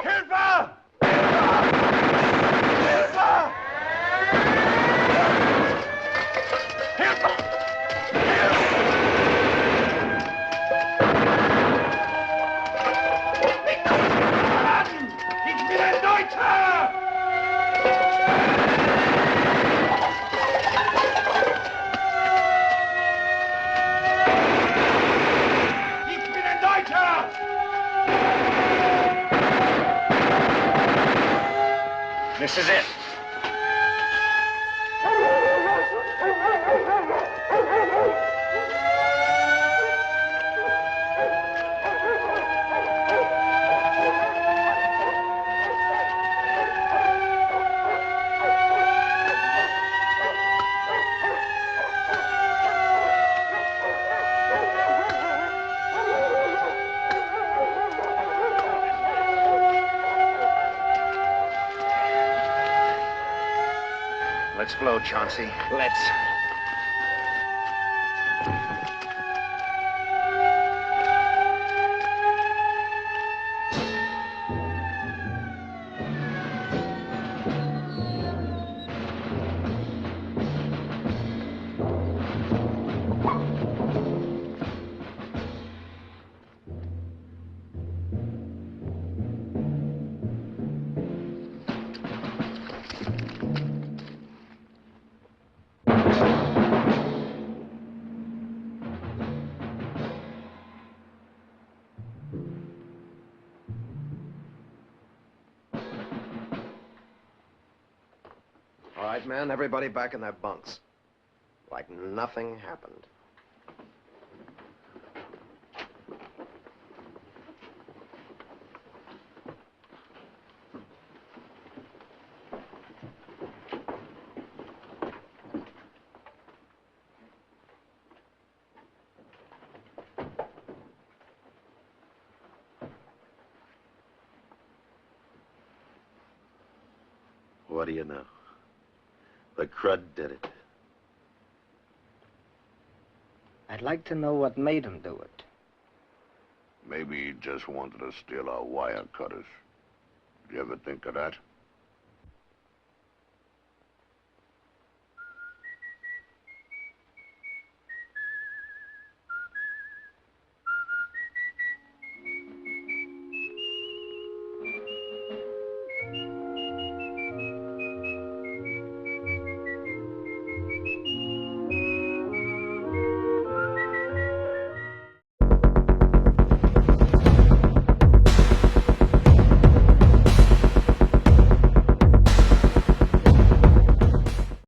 S8: Hilfe!
S9: This is it. Let's blow, Chauncey. Let's.
S3: All right, men, everybody back in their bunks. Like nothing happened.
S19: What do you know? The crud did it.
S11: I'd like to know what made him do it.
S10: Maybe he just wanted to steal our wire cutters. Did you ever think of that?